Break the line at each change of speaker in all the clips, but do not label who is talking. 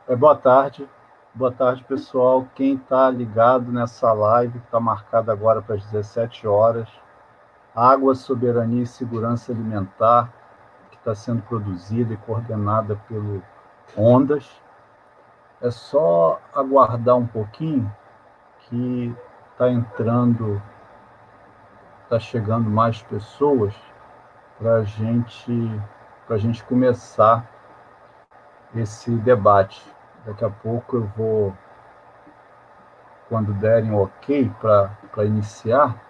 Boa tarde, pessoal. Quem está ligado nessa live, que está marcada agora para as 17 horas, Água, Soberania e Segurança Alimentar, que está sendo produzida e coordenada pelo Ondas. É só aguardar um pouquinho que está chegando mais pessoas para a gente começar esse debate. Daqui a pouco eu vou, quando derem ok para iniciar,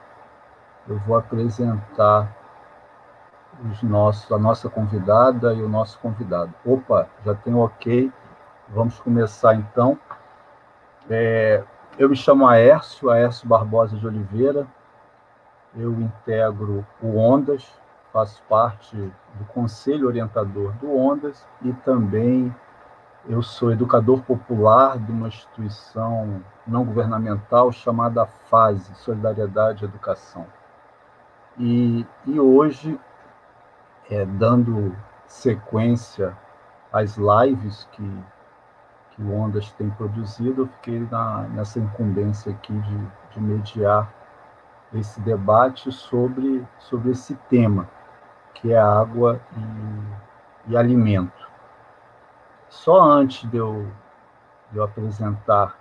eu vou apresentar a nossa convidada e o nosso convidado. Opa, já tem ok, vamos começar então. Eu me chamo Aércio Barbosa de Oliveira, eu integro o Ondas, faço parte do Conselho Orientador do Ondas e também eu sou educador popular de uma instituição não governamental chamada FASE, Solidariedade e Educação. E hoje, dando sequência às lives que o Ondas tem produzido, eu fiquei nessa incumbência aqui de mediar esse debate sobre esse tema, que é água e alimento. Só antes de eu apresentar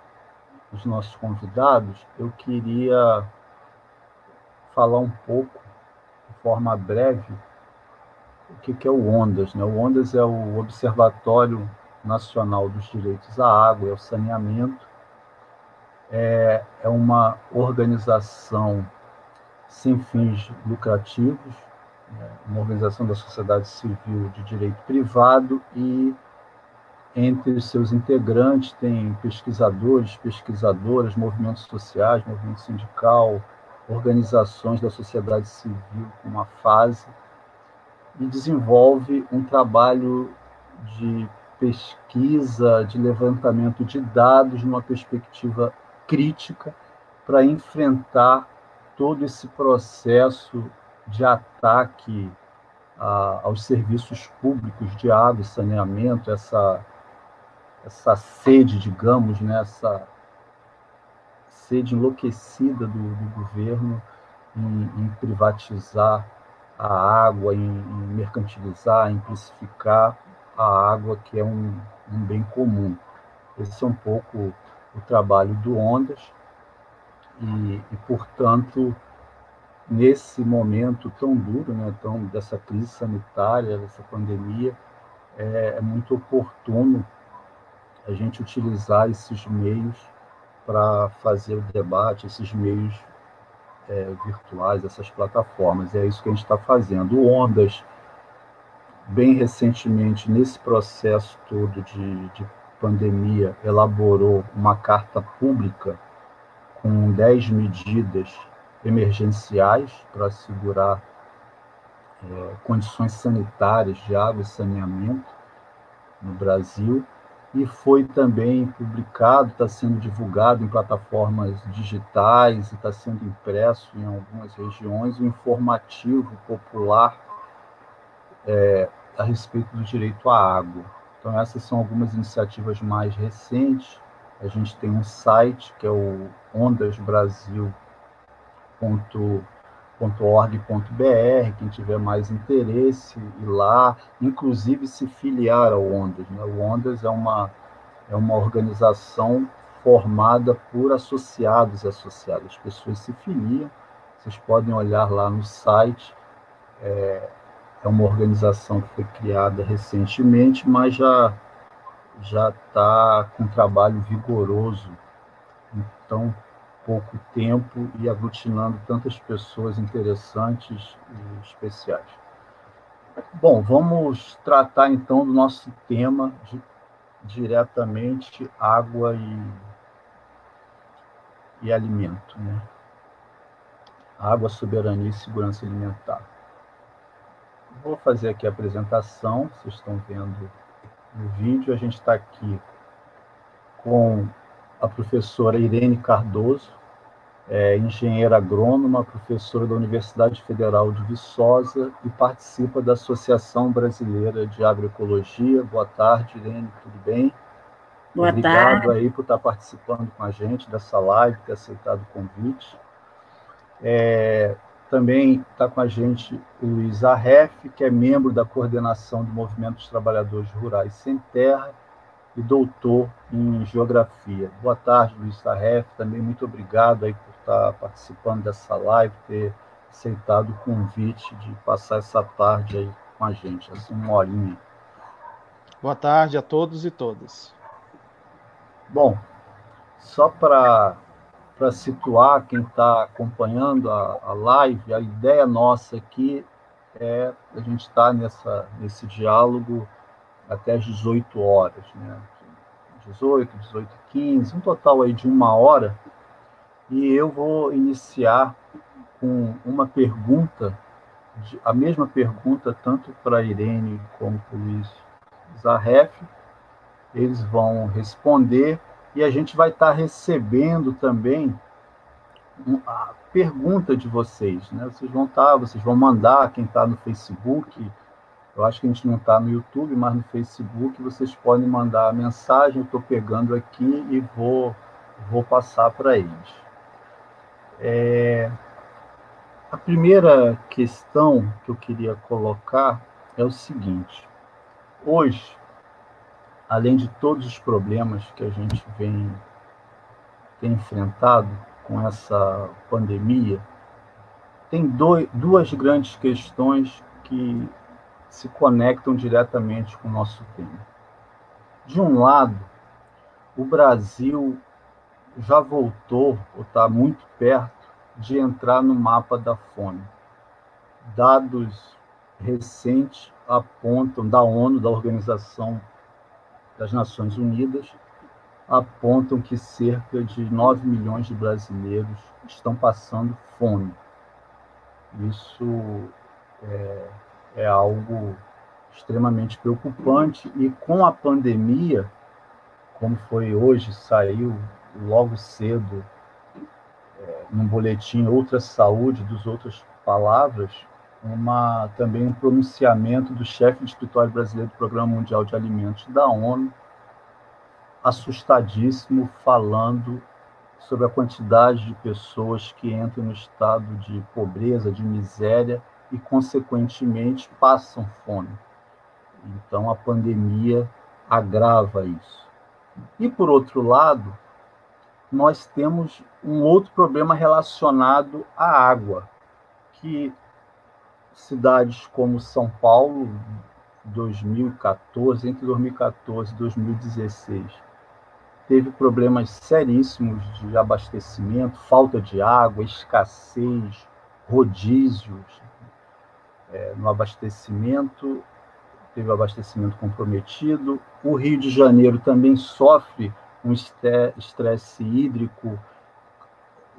os nossos convidados, eu queria falar um pouco, de forma breve, o que é o Ondas, né? O Ondas é o Observatório Nacional dos Direitos à Água e ao Saneamento. É uma organização sem fins lucrativos, uma organização da sociedade civil de direito privado, e entre os seus integrantes tem pesquisadores, pesquisadoras, movimentos sociais, movimento sindical, organizações da sociedade civil, como a FASE, e desenvolve um trabalho de pesquisa, de levantamento de dados numa perspectiva crítica para enfrentar todo esse processo de ataque aos serviços públicos de água e saneamento, essa sede, digamos, né, essa sede enlouquecida do governo em privatizar a água, em mercantilizar, em precificar a água, que é um bem comum. Esse é um pouco o trabalho do Ondas e portanto, nesse momento tão duro, né, dessa crise sanitária, dessa pandemia, é muito oportuno a gente utilizar esses meios para fazer o debate, esses meios virtuais, essas plataformas. É isso que a gente está fazendo. O Ondas, bem recentemente, nesse processo todo de pandemia, elaborou uma carta pública com 10 medidas emergenciais para assegurar condições sanitárias de água e saneamento no Brasil, e foi também publicado, está sendo divulgado em plataformas digitais e está sendo impresso em algumas regiões um informativo popular a respeito do direito à água. Então, essas são algumas iniciativas mais recentes. A gente tem um site, que é o ondasbrasil.org.br, quem tiver mais interesse, ir lá, inclusive se filiar ao Ondas, né? O Ondas é uma organização formada por associados e associadas. As pessoas se filiam, vocês podem olhar lá no site. É uma organização que foi criada recentemente, mas já está com um trabalho vigoroso em tão pouco tempo e aglutinando tantas pessoas interessantes e especiais. Bom, vamos tratar então do nosso tema diretamente: água e alimento, né? Água, soberania e segurança alimentar. Vou fazer aqui a apresentação, vocês estão vendo no vídeo. A gente está aqui com a professora Irene Cardoso, engenheira agrônoma, professora da Universidade Federal de Viçosa e participa da Associação Brasileira de Agroecologia. Boa tarde, Irene, tudo bem?
Boa
Obrigado
tarde.
aí por estar participando com a gente dessa live, ter aceitado o convite. Também está com a gente o Luiz Arref, que é membro da coordenação do Movimento dos Trabalhadores Rurais Sem Terra e doutor em Geografia. Boa tarde, Luiz Arref. Também muito obrigado aí por estar participando dessa live, ter aceitado o convite de passar essa tarde aí com a gente, assim, uma horinha.
Boa tarde a todos e todas.
Bom, só para situar quem está acompanhando a live, a ideia nossa aqui é a gente estar nesse diálogo até às 18 horas, né? 18, 18h15, um total aí de 1 hora, e eu vou iniciar com uma pergunta, a mesma pergunta tanto para a Irene como para o Luiz Zarref. Eles vão responder e a gente vai estar recebendo também a pergunta de vocês, né? Vocês vão mandar, quem está no Facebook, eu acho que a gente não está no YouTube, mas no Facebook vocês podem mandar a mensagem, eu estou pegando aqui e vou passar para eles. A primeira questão que eu queria colocar é o seguinte: hoje, além de todos os problemas que a gente tem enfrentado com essa pandemia, tem duas grandes questões que se conectam diretamente com o nosso tema. De um lado, o Brasil já voltou, ou está muito perto, de entrar no mapa da fome. Dados recentes apontam, da ONU, da Organização das Nações Unidas, apontam que cerca de 9 milhões de brasileiros estão passando fome. Isso é algo extremamente preocupante, e com a pandemia, como foi hoje, saiu logo cedo num boletim Outra Saúde, dos Outras Palavras, também um pronunciamento do chefe do Escritório Brasileiro do Programa Mundial de Alimentos da ONU, assustadíssimo, falando sobre a quantidade de pessoas que entram no estado de pobreza, de miséria e, consequentemente, passam fome. Então, a pandemia agrava isso. E, por outro lado, nós temos um outro problema relacionado à água, que cidades como São Paulo, 2014, entre 2014 e 2016, teve problemas seríssimos de abastecimento, falta de água, escassez, rodízios no abastecimento, teve abastecimento comprometido. O Rio de Janeiro também sofre um estresse hídrico.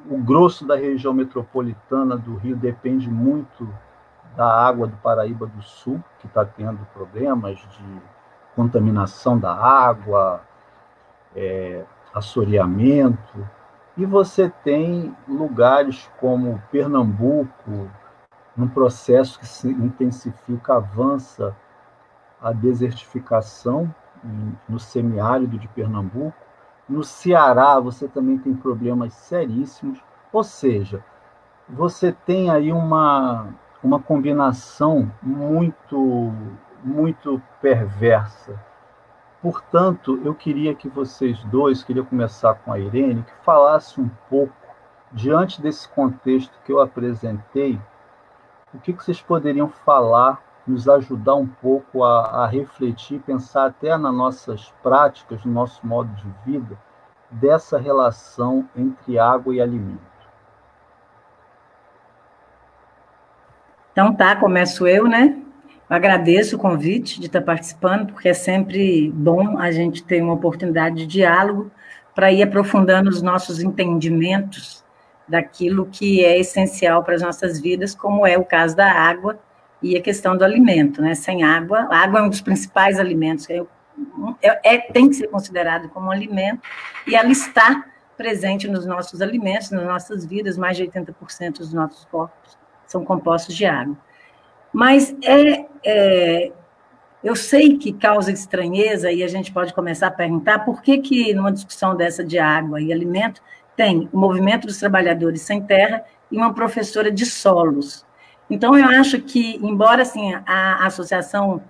O grosso da região metropolitana do Rio depende muito da água do Paraíba do Sul, que está tendo problemas de contaminação da água, assoreamento. E você tem lugares como Pernambuco, num processo que se intensifica, avança a desertificação no semiárido de Pernambuco. No Ceará, você também tem problemas seríssimos. Ou seja, você tem aí uma combinação muito, muito perversa. Portanto, eu queria que vocês dois, queria começar com a Irene, que falasse um pouco, diante desse contexto que eu apresentei, o que vocês poderiam falar, nos ajudar um pouco a refletir, pensar até nas nossas práticas, no nosso modo de vida, dessa relação entre água e alimento.
Então tá, começo eu, né? Eu agradeço o convite de estar participando, porque é sempre bom a gente ter uma oportunidade de diálogo para ir aprofundando os nossos entendimentos daquilo que é essencial para as nossas vidas, como é o caso da água e a questão do alimento, né? Sem água, a água é um dos principais alimentos, tem que ser considerado como um alimento, e ela está presente nos nossos alimentos, nas nossas vidas. Mais de 80% dos nossos corpos são compostos de água. Mas eu sei que causa estranheza, e a gente pode começar a perguntar por que numa discussão dessa de água e alimento, tem o Movimento dos Trabalhadores Sem Terra e uma professora de solos. Então, eu acho que, embora assim, a Associação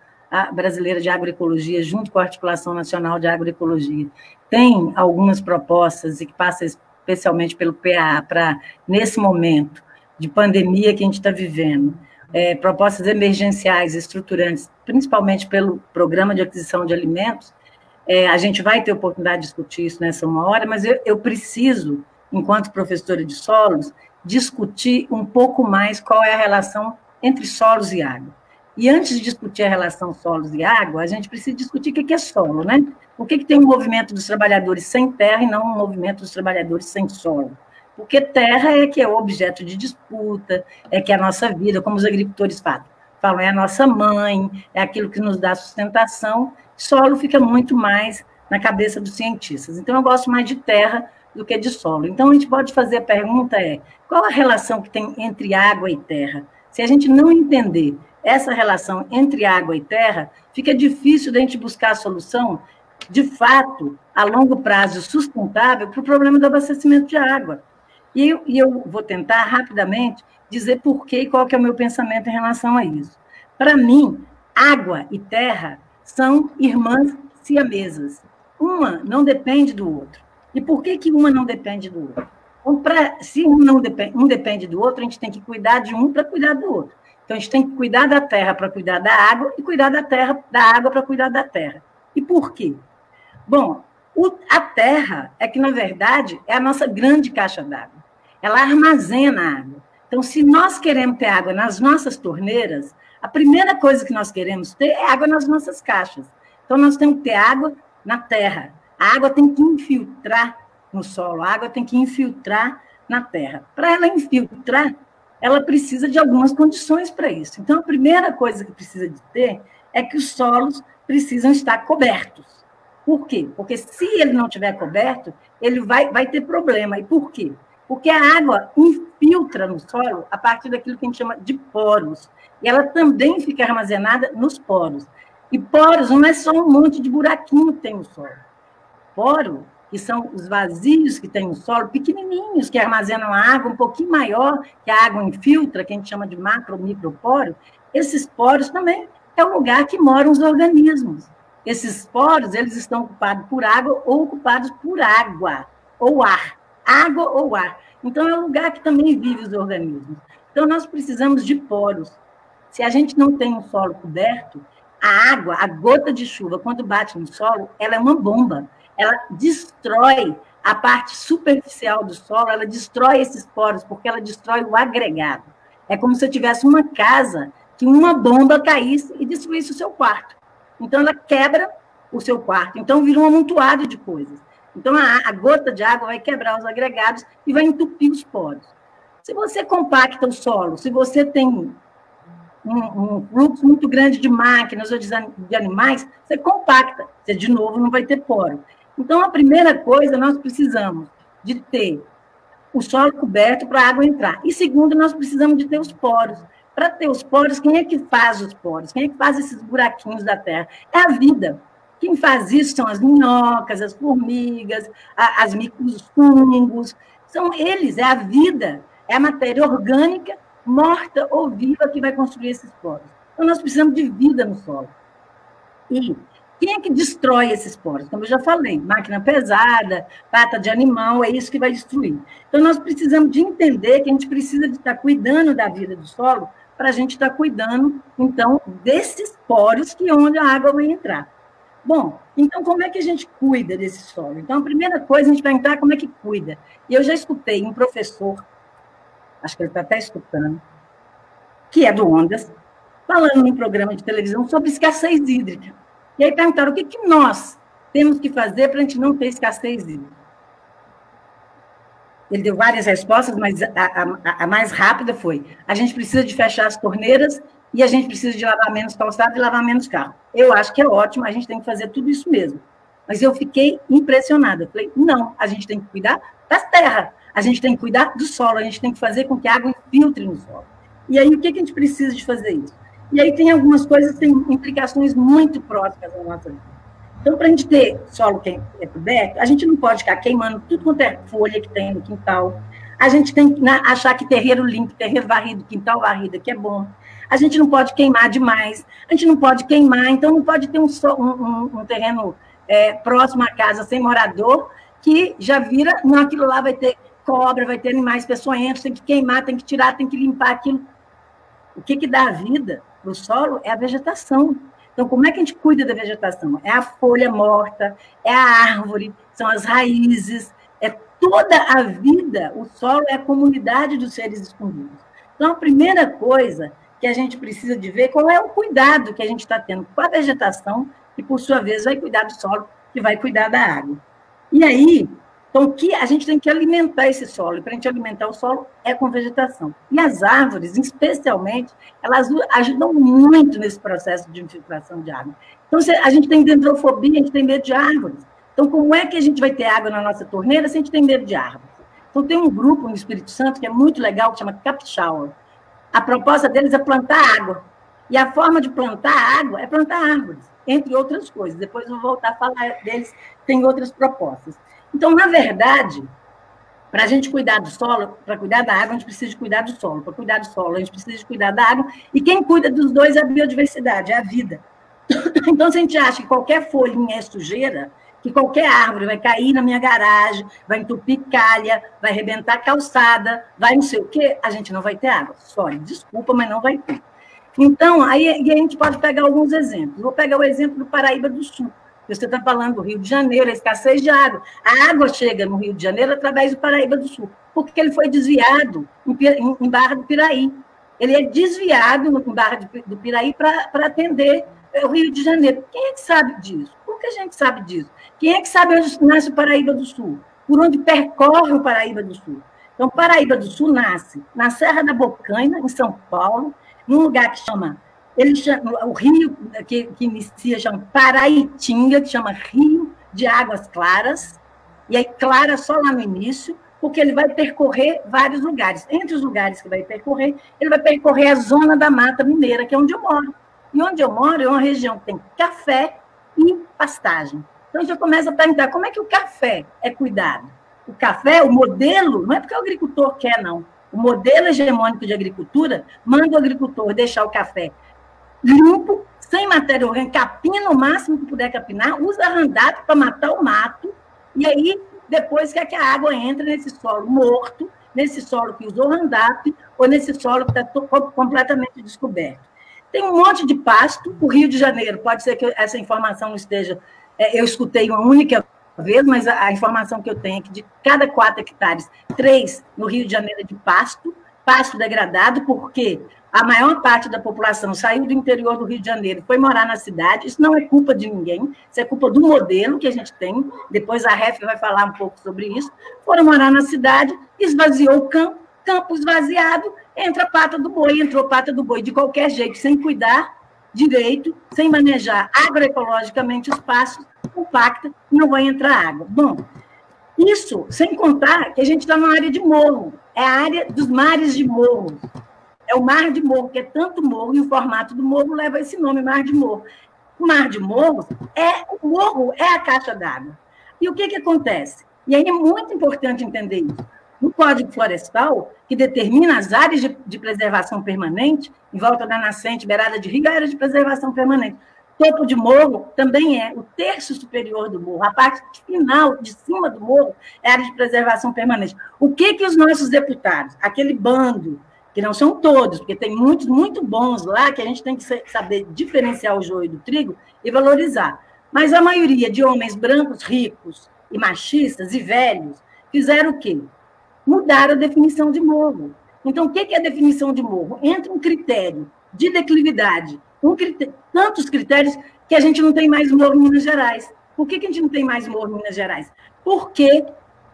Brasileira de Agroecologia, junto com a Articulação Nacional de Agroecologia, tem algumas propostas, e que passa especialmente pelo PAA, para, nesse momento de pandemia que a gente está vivendo, propostas emergenciais, estruturantes, principalmente pelo Programa de Aquisição de Alimentos, a gente vai ter oportunidade de discutir isso nessa uma hora, mas eu preciso, enquanto professora de solos, discutir um pouco mais qual é a relação entre solos e água. E antes de discutir a relação solos e água, a gente precisa discutir o que é solo, né? Por que tem um movimento dos trabalhadores sem terra e não um movimento dos trabalhadores sem solo? Porque terra é que é objeto de disputa, é que é a nossa vida, como os agricultores falam, é a nossa mãe, é aquilo que nos dá sustentação. Solo fica muito mais na cabeça dos cientistas. Então, eu gosto mais de terra do que de solo. Então, a gente pode fazer a pergunta qual a relação que tem entre água e terra? Se a gente não entender essa relação entre água e terra, fica difícil da gente buscar a solução, de fato, a longo prazo sustentável para o problema do abastecimento de água. E eu vou tentar, rapidamente, dizer por quê e qual que é o meu pensamento em relação a isso. Para mim, água e terra são irmãs siamesas. Uma não depende do outro. E por que uma não depende do outro? Então, se um depende do outro, a gente tem que cuidar de um para cuidar do outro. Então, a gente tem que cuidar da terra para cuidar da água e cuidar da água para cuidar da terra. E por quê? Bom, a terra é que, na verdade, é a nossa grande caixa d'água. Ela armazena água. Então, se nós queremos ter água nas nossas torneiras, a primeira coisa que nós queremos ter é água nas nossas caixas. Então, nós temos que ter água na terra. A água tem que infiltrar no solo, a água tem que infiltrar na terra. Para ela infiltrar, ela precisa de algumas condições para isso. Então, a primeira coisa que precisa de ter é que os solos precisam estar cobertos. Por quê? Porque se ele não estiver coberto, ele vai ter problema. E por quê? Porque a água infiltra no solo a partir daquilo que a gente chama de poros. E ela também fica armazenada nos poros. E poros não é só um monte de buraquinho que tem no solo. Poro, que são os vazios que tem no solo, pequenininhos, que armazenam a água um pouquinho maior, que a água infiltra, que a gente chama de macro ou microporo, esses poros também é o lugar que moram os organismos. Esses poros, eles estão ocupados por água ou ocupados por água ou ar. Água ou ar. Então, é o lugar que também vive os organismos. Então, nós precisamos de poros. Se a gente não tem um solo coberto, a água, a gota de chuva, quando bate no solo, ela é uma bomba. Ela destrói a parte superficial do solo, ela destrói esses poros, porque ela destrói o agregado. É como se eu tivesse uma casa que uma bomba caísse e destruísse o seu quarto. Então, ela quebra o seu quarto. Então, vira um amontoado de coisas. Então, a gota de água vai quebrar os agregados e vai entupir os poros. Se você compacta o solo, se você tem um fluxo muito grande de máquinas ou de animais, você compacta. Você, de novo, não vai ter poro. Então, a primeira coisa, nós precisamos de ter o solo coberto para a água entrar. E, segundo, nós precisamos de ter os poros. Para ter os poros, quem é que faz os poros? Quem é que faz esses buraquinhos da terra? É a vida. Quem faz isso são as minhocas, as formigas, os fungos. São eles, é a vida, é a matéria orgânica, morta ou viva, que vai construir esses poros. Então, nós precisamos de vida no solo. E quem é que destrói esses poros? Como eu já falei, máquina pesada, pata de animal, é isso que vai destruir. Então, nós precisamos de entender que a gente precisa de estar cuidando da vida do solo para a gente estar cuidando, então, desses poros que é onde a água vai entrar. Bom, então, como é que a gente cuida desse solo? Então, a primeira coisa, a gente vai entrar como é que cuida. E eu já escutei um professor, acho que ele está até escutando, que é do Ondas, falando num programa de televisão sobre escassez hídrica. E aí perguntaram o que nós temos que fazer para a gente não ter escassez hídrica. Ele deu várias respostas, mas a mais rápida foi: a gente precisa de fechar as torneiras e a gente precisa de lavar menos calçado e lavar menos carro. Eu acho que é ótimo, a gente tem que fazer tudo isso mesmo. Mas eu fiquei impressionada. Eu falei, não, a gente tem que cuidar da terra, a gente tem que cuidar do solo, a gente tem que fazer com que a água infiltre no solo. E aí, o que a gente precisa de fazer isso? E aí tem algumas coisas que têm implicações muito próximas da nossa vida. Então, para a gente ter solo que é coberto, a gente não pode ficar queimando tudo quanto é folha que tem no quintal. A gente tem que achar que terreiro limpo, terreiro varrido, quintal varrido, que é bom. A gente não pode queimar demais. A gente não pode queimar, então não pode ter um terreno próximo à casa sem morador, que já vira, naquilo lá vai ter cobra, vai ter animais peçonhentos, tem que queimar, tem que tirar, tem que limpar aquilo. O que dá a vida para o solo é a vegetação. Então, como é que a gente cuida da vegetação? É a folha morta, é a árvore, são as raízes, é toda a vida. O solo é a comunidade dos seres escondidos. Então, a primeira coisa que a gente precisa de ver qual é o cuidado que a gente está tendo com a vegetação, que, por sua vez, vai cuidar do solo, que vai cuidar da água. E aí, então, que a gente tem que alimentar esse solo, e para a gente alimentar o solo é com vegetação. E as árvores, especialmente, elas ajudam muito nesse processo de infiltração de água. Então, se a gente tem dendrofobia, a gente tem medo de árvores. Então, como é que a gente vai ter água na nossa torneira se a gente tem medo de árvores? Então, tem um grupo no Espírito Santo que é muito legal, que chama Capixaba. A proposta deles é plantar água. E a forma de plantar água é plantar árvores, entre outras coisas. Depois eu vou voltar a falar deles, tem outras propostas. Então, na verdade, para a gente cuidar do solo, para cuidar da água, a gente precisa de cuidar do solo. Para cuidar do solo, a gente precisa de cuidar da água. E quem cuida dos dois é a biodiversidade, é a vida. Então, se a gente acha que qualquer folhinha é sujeira, que qualquer árvore vai cair na minha garagem, vai entupir calha, vai arrebentar calçada, vai não sei o quê, a gente não vai ter água. Sorry, desculpa, mas não vai ter. Então, aí a gente pode pegar alguns exemplos. Vou pegar o exemplo do Paraíba do Sul. Você está falando do Rio de Janeiro, a escassez de água. A água chega no Rio de Janeiro através do Paraíba do Sul, porque ele foi desviado em Barra do Piraí. Ele é desviado em Barra do Piraí para atender o Rio de Janeiro. Quem é que sabe disso? Por que a gente sabe disso? Quem é que sabe onde nasce o Paraíba do Sul? Por onde percorre o Paraíba do Sul? Então, o Paraíba do Sul nasce na Serra da Bocaina, em São Paulo, num lugar que chama... o rio que inicia chama Paraitinga, que chama Rio de Águas Claras, e aí clara só lá no início, porque ele vai percorrer vários lugares. Entre os lugares que vai percorrer, ele vai percorrer a zona da Mata Mineira, que é onde eu moro. E onde eu moro é uma região que tem café e pastagem. Então, a gente começa a perguntar como é que o café é cuidado. O café, o modelo, não é porque o agricultor quer, não. O modelo hegemônico de agricultura manda o agricultor deixar o café limpo, sem matéria orgânica, capina o máximo que puder capinar, usa randape para matar o mato, e aí, depois quer que a água entre nesse solo morto, nesse solo que usou randape, ou nesse solo que está completamente descoberto. Tem um monte de pasto, o Rio de Janeiro, pode ser que essa informação não esteja... eu escutei uma única vez, mas a informação que eu tenho é que de cada 4 hectares, 3 no Rio de Janeiro é de pasto degradado, porque a maior parte da população saiu do interior do Rio de Janeiro, foi morar na cidade. Isso não é culpa de ninguém, isso é culpa do modelo que a gente tem. Depois a REF vai falar um pouco sobre isso. Foram morar na cidade, esvaziou o campo, campo esvaziado, entrou pata do boi de qualquer jeito, sem cuidar direito, sem manejar agroecologicamente os pastos, compacta, não vai entrar água. Bom, isso sem contar que a gente está numa área de morro, é a área dos mares de morro. É o mar de morro, que é tanto morro, e o formato do morro leva esse nome, mar de morro. O mar de morro o morro é a caixa d'água. E o que acontece? E aí é muito importante entender isso. No Código Florestal, que determina as áreas de preservação permanente, em volta da nascente, beirada de rio, é a área de preservação permanente. Topo de morro também é o terço superior do morro. A parte final, de cima do morro, é a área de preservação permanente. O que os nossos deputados, aquele bando, que não são todos, porque tem muitos muito bons lá, que a gente tem que saber diferenciar o joio do trigo e valorizar. Mas a maioria de homens brancos, ricos e machistas e velhos fizeram o quê? Mudaram a definição de morro. Então, o que é a definição de morro? Entra um critério de declividade, tantos critérios que a gente não tem mais morro em Minas Gerais. Por que a gente não tem mais morro em Minas Gerais? Porque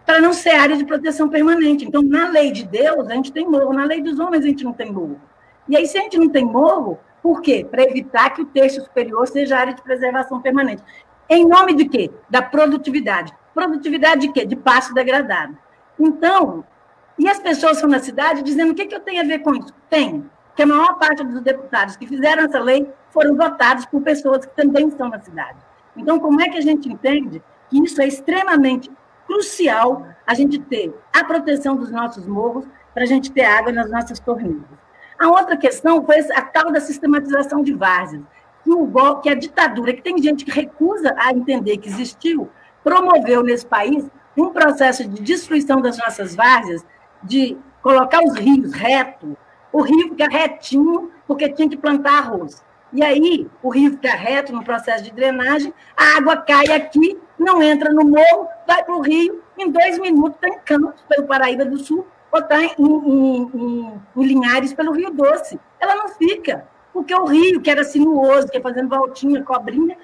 para não ser área de proteção permanente. Então, na lei de Deus, a gente tem morro, na lei dos homens, a gente não tem morro. E aí, se a gente não tem morro, por quê? Para evitar que o terço superior seja área de preservação permanente. Em nome de quê? Da produtividade. Produtividade de quê? De pasto degradado. Então, e as pessoas estão na cidade dizendo, o que eu tenho a ver com isso? Tem. que a maior parte dos deputados que fizeram essa lei foram votados por pessoas que também estão na cidade. Então, como é que a gente entende que isso é extremamente crucial, a gente ter a proteção dos nossos morros para a gente ter água nas nossas torneiras? A outra questão foi a tal da sistematização de várzeas, que a ditadura, que tem gente que recusa a entender que existiu, promoveu nesse país um processo de destruição das nossas várzeas, de colocar os rios reto, o rio fica retinho porque tinha que plantar arroz. E aí, o rio fica reto no processo de drenagem, a água cai aqui, não entra no morro, vai para o rio, em 2 minutos está em Campos, pelo Paraíba do Sul, ou está em Linhares, pelo Rio Doce. Ela não fica, porque o rio, que era sinuoso, que ia fazendo voltinha, cobrinha,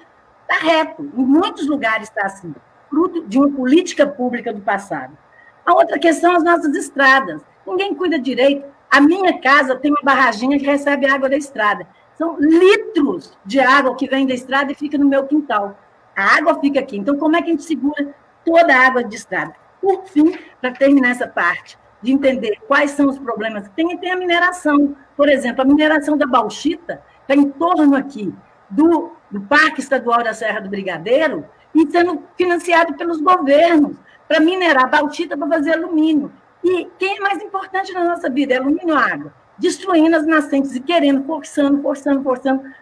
está reto. Em muitos lugares está assim, fruto de uma política pública do passado. A outra questão são as nossas estradas. Ninguém cuida direito. A minha casa tem uma barraginha que recebe água da estrada. São litros de água que vem da estrada e fica no meu quintal. A água fica aqui. Então, como é que a gente segura toda a água de estrada? Por fim, para terminar essa parte, de entender quais são os problemas que tem a mineração. Por exemplo, a mineração da bauxita está em torno aqui do Parque Estadual da Serra do Brigadeiro e sendo financiado pelos governos para minerar bauxita para fazer alumínio. E quem é mais importante na nossa vida? É alumínio ou água? Destruindo as nascentes e querendo, forçando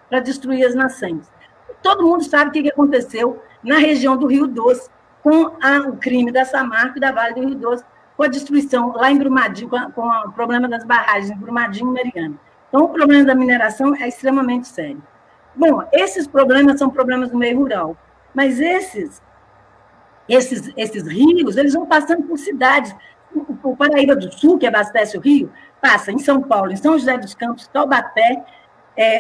para destruir as nascentes. Todo mundo sabe o que aconteceu na região do Rio Doce com o crime da Samarco e da Vale do Rio Doce, com a destruição lá em Brumadinho, com o problema das barragens em Brumadinho e Mariana. Então, o problema da mineração é extremamente sério. Bom, esses problemas são problemas do meio rural, mas esses rios, eles vão passando por cidades. O Paraíba do Sul, que abastece o rio, passa em São Paulo, em São José dos Campos, Taubaté,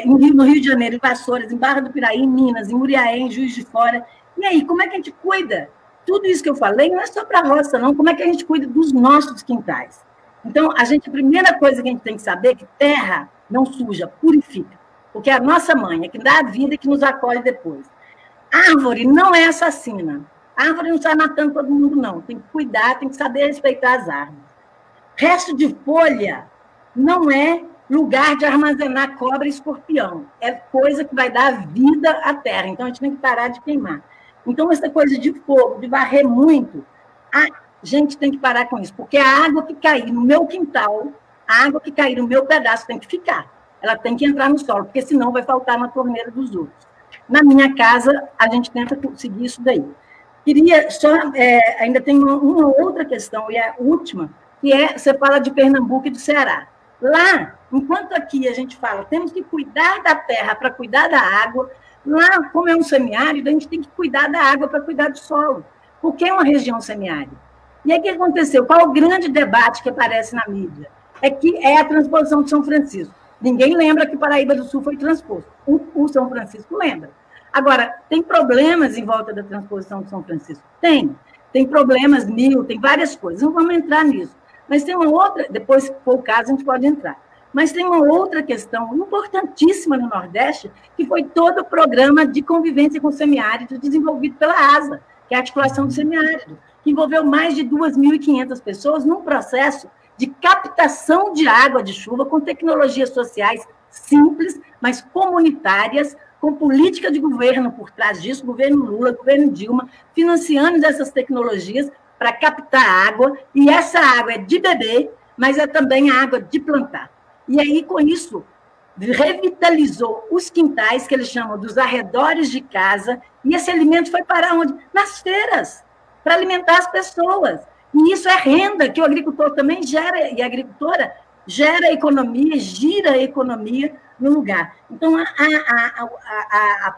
no Rio de Janeiro, em Vassouras, em Barra do Piraí, em Minas, em Muriaé, em Juiz de Fora. E aí, como é que a gente cuida? Tudo isso que eu falei não é só para a roça, não. Como é que a gente cuida dos nossos quintais? Então, a primeira coisa que a gente tem que saber é que terra não suja, purifica. Porque é a nossa mãe, é que dá a vida e que nos acolhe depois. Árvore não é assassina. Árvore não sai matando todo mundo, não. Tem que cuidar, tem que saber respeitar as árvores. Resto de folha não é lugar de armazenar cobra e escorpião. É coisa que vai dar vida à terra. Então, a gente tem que parar de queimar. Então, essa coisa de fogo, de varrer muito, a gente tem que parar com isso. Porque a água que cair no meu quintal, a água que cair no meu pedaço tem que ficar. Ela tem que entrar no solo, porque senão vai faltar na torneira dos outros. Na minha casa, a gente tenta conseguir isso daí. Queria só, ainda tem uma outra questão, e a última, que você fala de Pernambuco e do Ceará. Lá, enquanto aqui a gente fala, temos que cuidar da terra para cuidar da água, lá, como é um semiárido, a gente tem que cuidar da água para cuidar do solo, porque é uma região semiárida. E aí o que aconteceu? Qual o grande debate que aparece na mídia? É a transposição de São Francisco. Ninguém lembra que Paraíba do Sul foi transposto. O São Francisco lembra. Agora, tem problemas em volta da transposição de São Francisco? Tem problemas tem várias coisas, não vamos entrar nisso. Mas tem uma outra, depois, se for o caso, a gente pode entrar. Mas tem uma outra questão importantíssima no Nordeste, que foi todo o programa de convivência com o semiárido desenvolvido pela ASA, que é a articulação do semiárido, que envolveu mais de 2.500 pessoas num processo de captação de água de chuva com tecnologias sociais simples, mas comunitárias, com política de governo por trás disso, governo Lula, governo Dilma, financiando essas tecnologias para captar água, e essa água é de beber, mas é também a água de plantar. E aí, com isso, revitalizou os quintais, que eles chamam dos arredores de casa, e esse alimento foi para onde? Nas feiras, para alimentar as pessoas. E isso é renda, que o agricultor também gera, e a agricultora gera economia, gira a economia no lugar. Então,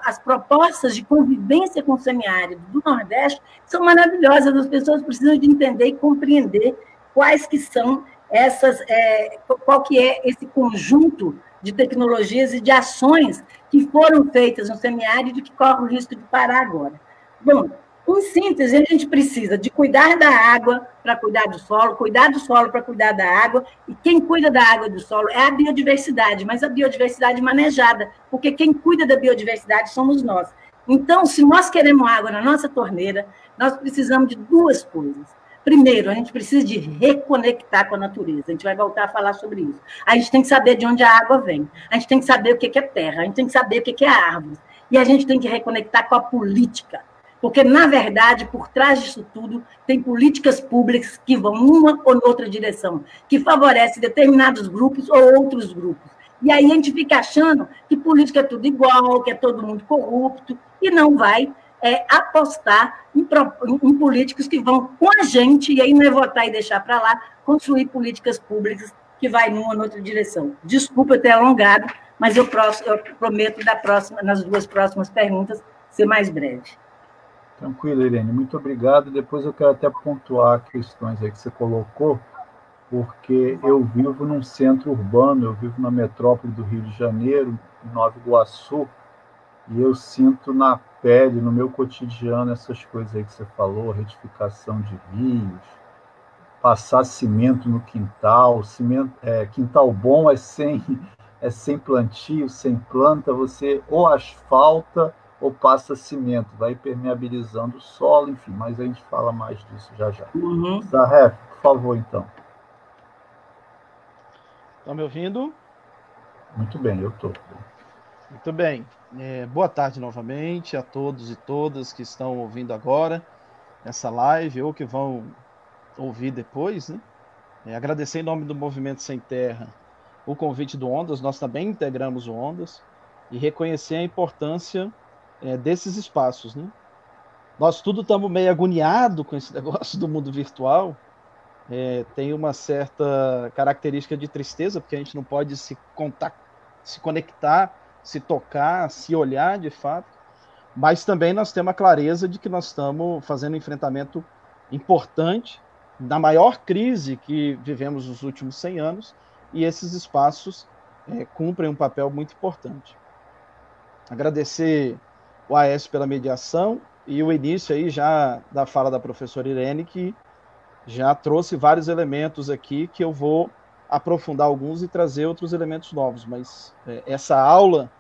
as propostas de convivência com o semiárido do Nordeste são maravilhosas, as pessoas precisam de entender e compreender quais que são qual que é esse conjunto de tecnologias e de ações que foram feitas no semiárido e que correm o risco de parar agora. Bom, em síntese, a gente precisa de cuidar da água para cuidar do solo para cuidar da água, e quem cuida da água e do solo é a biodiversidade, mas a biodiversidade manejada, porque quem cuida da biodiversidade somos nós. Então, se nós queremos água na nossa torneira, nós precisamos de duas coisas. Primeiro, a gente precisa de reconectar com a natureza. A gente vai voltar a falar sobre isso. A gente tem que saber de onde a água vem. A gente tem que saber o que é terra. A gente tem que saber o que é árvore. E a gente tem que reconectar com a política. Porque, na verdade, por trás disso tudo, tem políticas públicas que vão uma ou outra direção, que favorecem determinados grupos ou outros grupos. E aí a gente fica achando que política é tudo igual, que é todo mundo corrupto, e não vai apostar em políticos que vão com a gente, e aí não é votar e deixar para lá, construir políticas públicas que vai numa ou outra direção. Desculpa eu ter alongado, mas eu prometo nas duas próximas perguntas ser mais breve.
Tranquilo, Irene. Muito obrigado. Depois eu quero até pontuar questões aí que você colocou, porque eu vivo num centro urbano, eu vivo na metrópole do Rio de Janeiro, em Nova Iguaçu, e eu sinto na pele, no meu cotidiano, essas coisas aí que você falou, retificação de rios, passar cimento no quintal, quintal bom é sem plantio, sem planta, você ou asfalta ou passa cimento, vai permeabilizando o solo, enfim, mas a gente fala mais disso já já. Sarref, por favor, então.
Estão me ouvindo?
Muito bem, eu estou.
Muito bem. Boa tarde novamente a todos e todas que estão ouvindo agora essa live ou que vão ouvir depois, né? Agradecer em nome do Movimento Sem Terra o convite do Ondas, nós também integramos o Ondas, e reconhecer a importância desses espaços, né? Nós tudo estamos meio agoniado com esse negócio do mundo virtual, tem uma certa característica de tristeza, porque a gente não pode se conectar, se tocar, se olhar de fato, mas também nós temos a clareza de que nós estamos fazendo um enfrentamento importante da maior crise que vivemos nos últimos 100 anos, e esses espaços cumprem um papel muito importante. Agradecer o AES pela mediação e o início aí já da fala da professora Irene, que já trouxe vários elementos aqui que eu vou aprofundar alguns e trazer outros elementos novos, mas essa aula,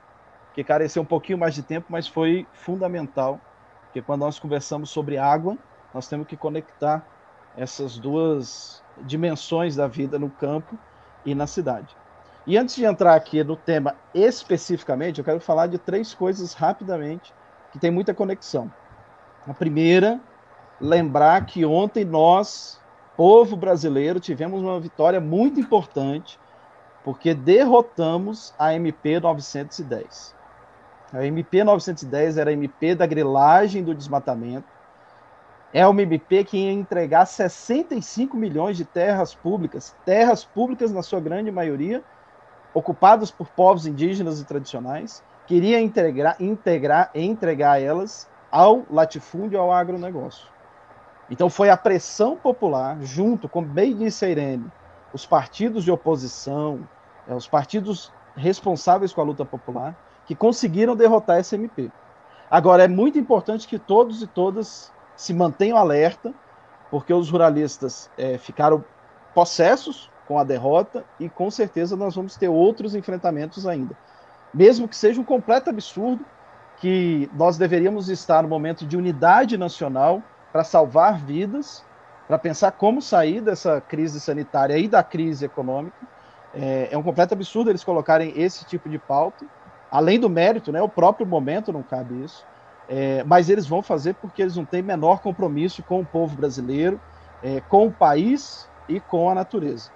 que careceu um pouquinho mais de tempo, mas foi fundamental, porque quando nós conversamos sobre água, nós temos que conectar essas duas dimensões da vida no campo e na cidade. E antes de entrar aqui no tema especificamente, eu quero falar de 3 coisas rapidamente que tem muita conexão. A primeira, lembrar que ontem nós, povo brasileiro, tivemos uma vitória muito importante, porque derrotamos a MP 910. A MP 910 era a MP da grilagem do desmatamento. É uma MP que ia entregar 65 milhões de terras públicas na sua grande maioria, ocupadas por povos indígenas e tradicionais, queria entregar elas ao latifúndio, ao agronegócio. Então foi a pressão popular, junto, como bem disse a Irene, os partidos de oposição, os partidos responsáveis com a luta popular, que conseguiram derrotar essa MP. Agora, é muito importante que todos e todas se mantenham alerta, porque os ruralistas ficaram possessos com a derrota e, com certeza, nós vamos ter outros enfrentamentos ainda. Mesmo que seja um completo absurdo, que nós deveríamos estar no momento de unidade nacional para salvar vidas, para pensar como sair dessa crise sanitária e da crise econômica. É um completo absurdo eles colocarem esse tipo de pauta, além do mérito, né? O próprio momento não cabe isso, mas eles vão fazer porque eles não têm menor compromisso com o povo brasileiro, com o país e com a natureza.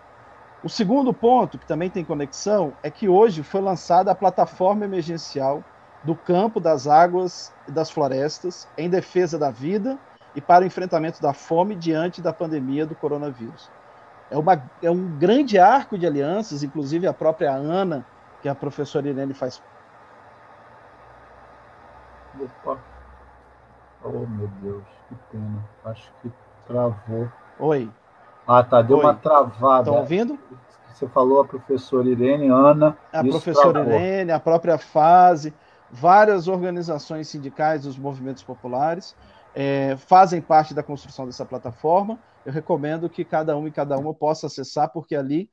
O segundo ponto, que também tem conexão, é que hoje foi lançada a plataforma emergencial do campo, das águas e das florestas em defesa da vida e para o enfrentamento da fome diante da pandemia do coronavírus. É um grande arco de alianças, inclusive a própria Ana, que a professora Irene faz.
Opa. Oh, meu Deus, que pena. Acho que travou.
Oi.
Ah, tá, deu uma travada.
Estão ouvindo?
Você falou a professora Irene, Ana,
a
isso
professora
travou.
Irene, a própria FASE, várias organizações sindicais dos movimentos populares fazem parte da construção dessa plataforma. Eu recomendo que cada um e cada uma possa acessar, porque ali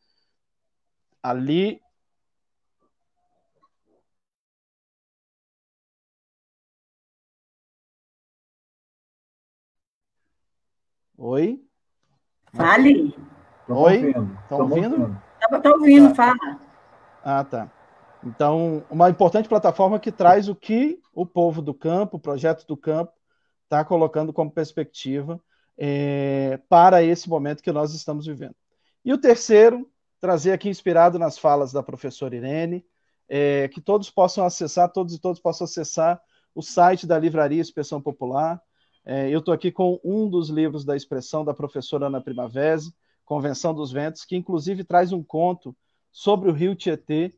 Oi?
Fale.
Oi? Estão ouvindo?
Estou ouvindo, fala.
Ah, tá. Então, uma importante plataforma que traz o que o povo do campo, o projeto do campo, está colocando como perspectiva para esse momento que nós estamos vivendo. E o terceiro, trazer aqui inspirado nas falas da professora Irene, que todos possam acessar, todos e todas possam acessar o site da Livraria Expressão Popular. Eu estou aqui com um dos livros da expressão da professora Ana Primavera, Convenção dos Ventos, que inclusive traz um conto sobre o rio Tietê,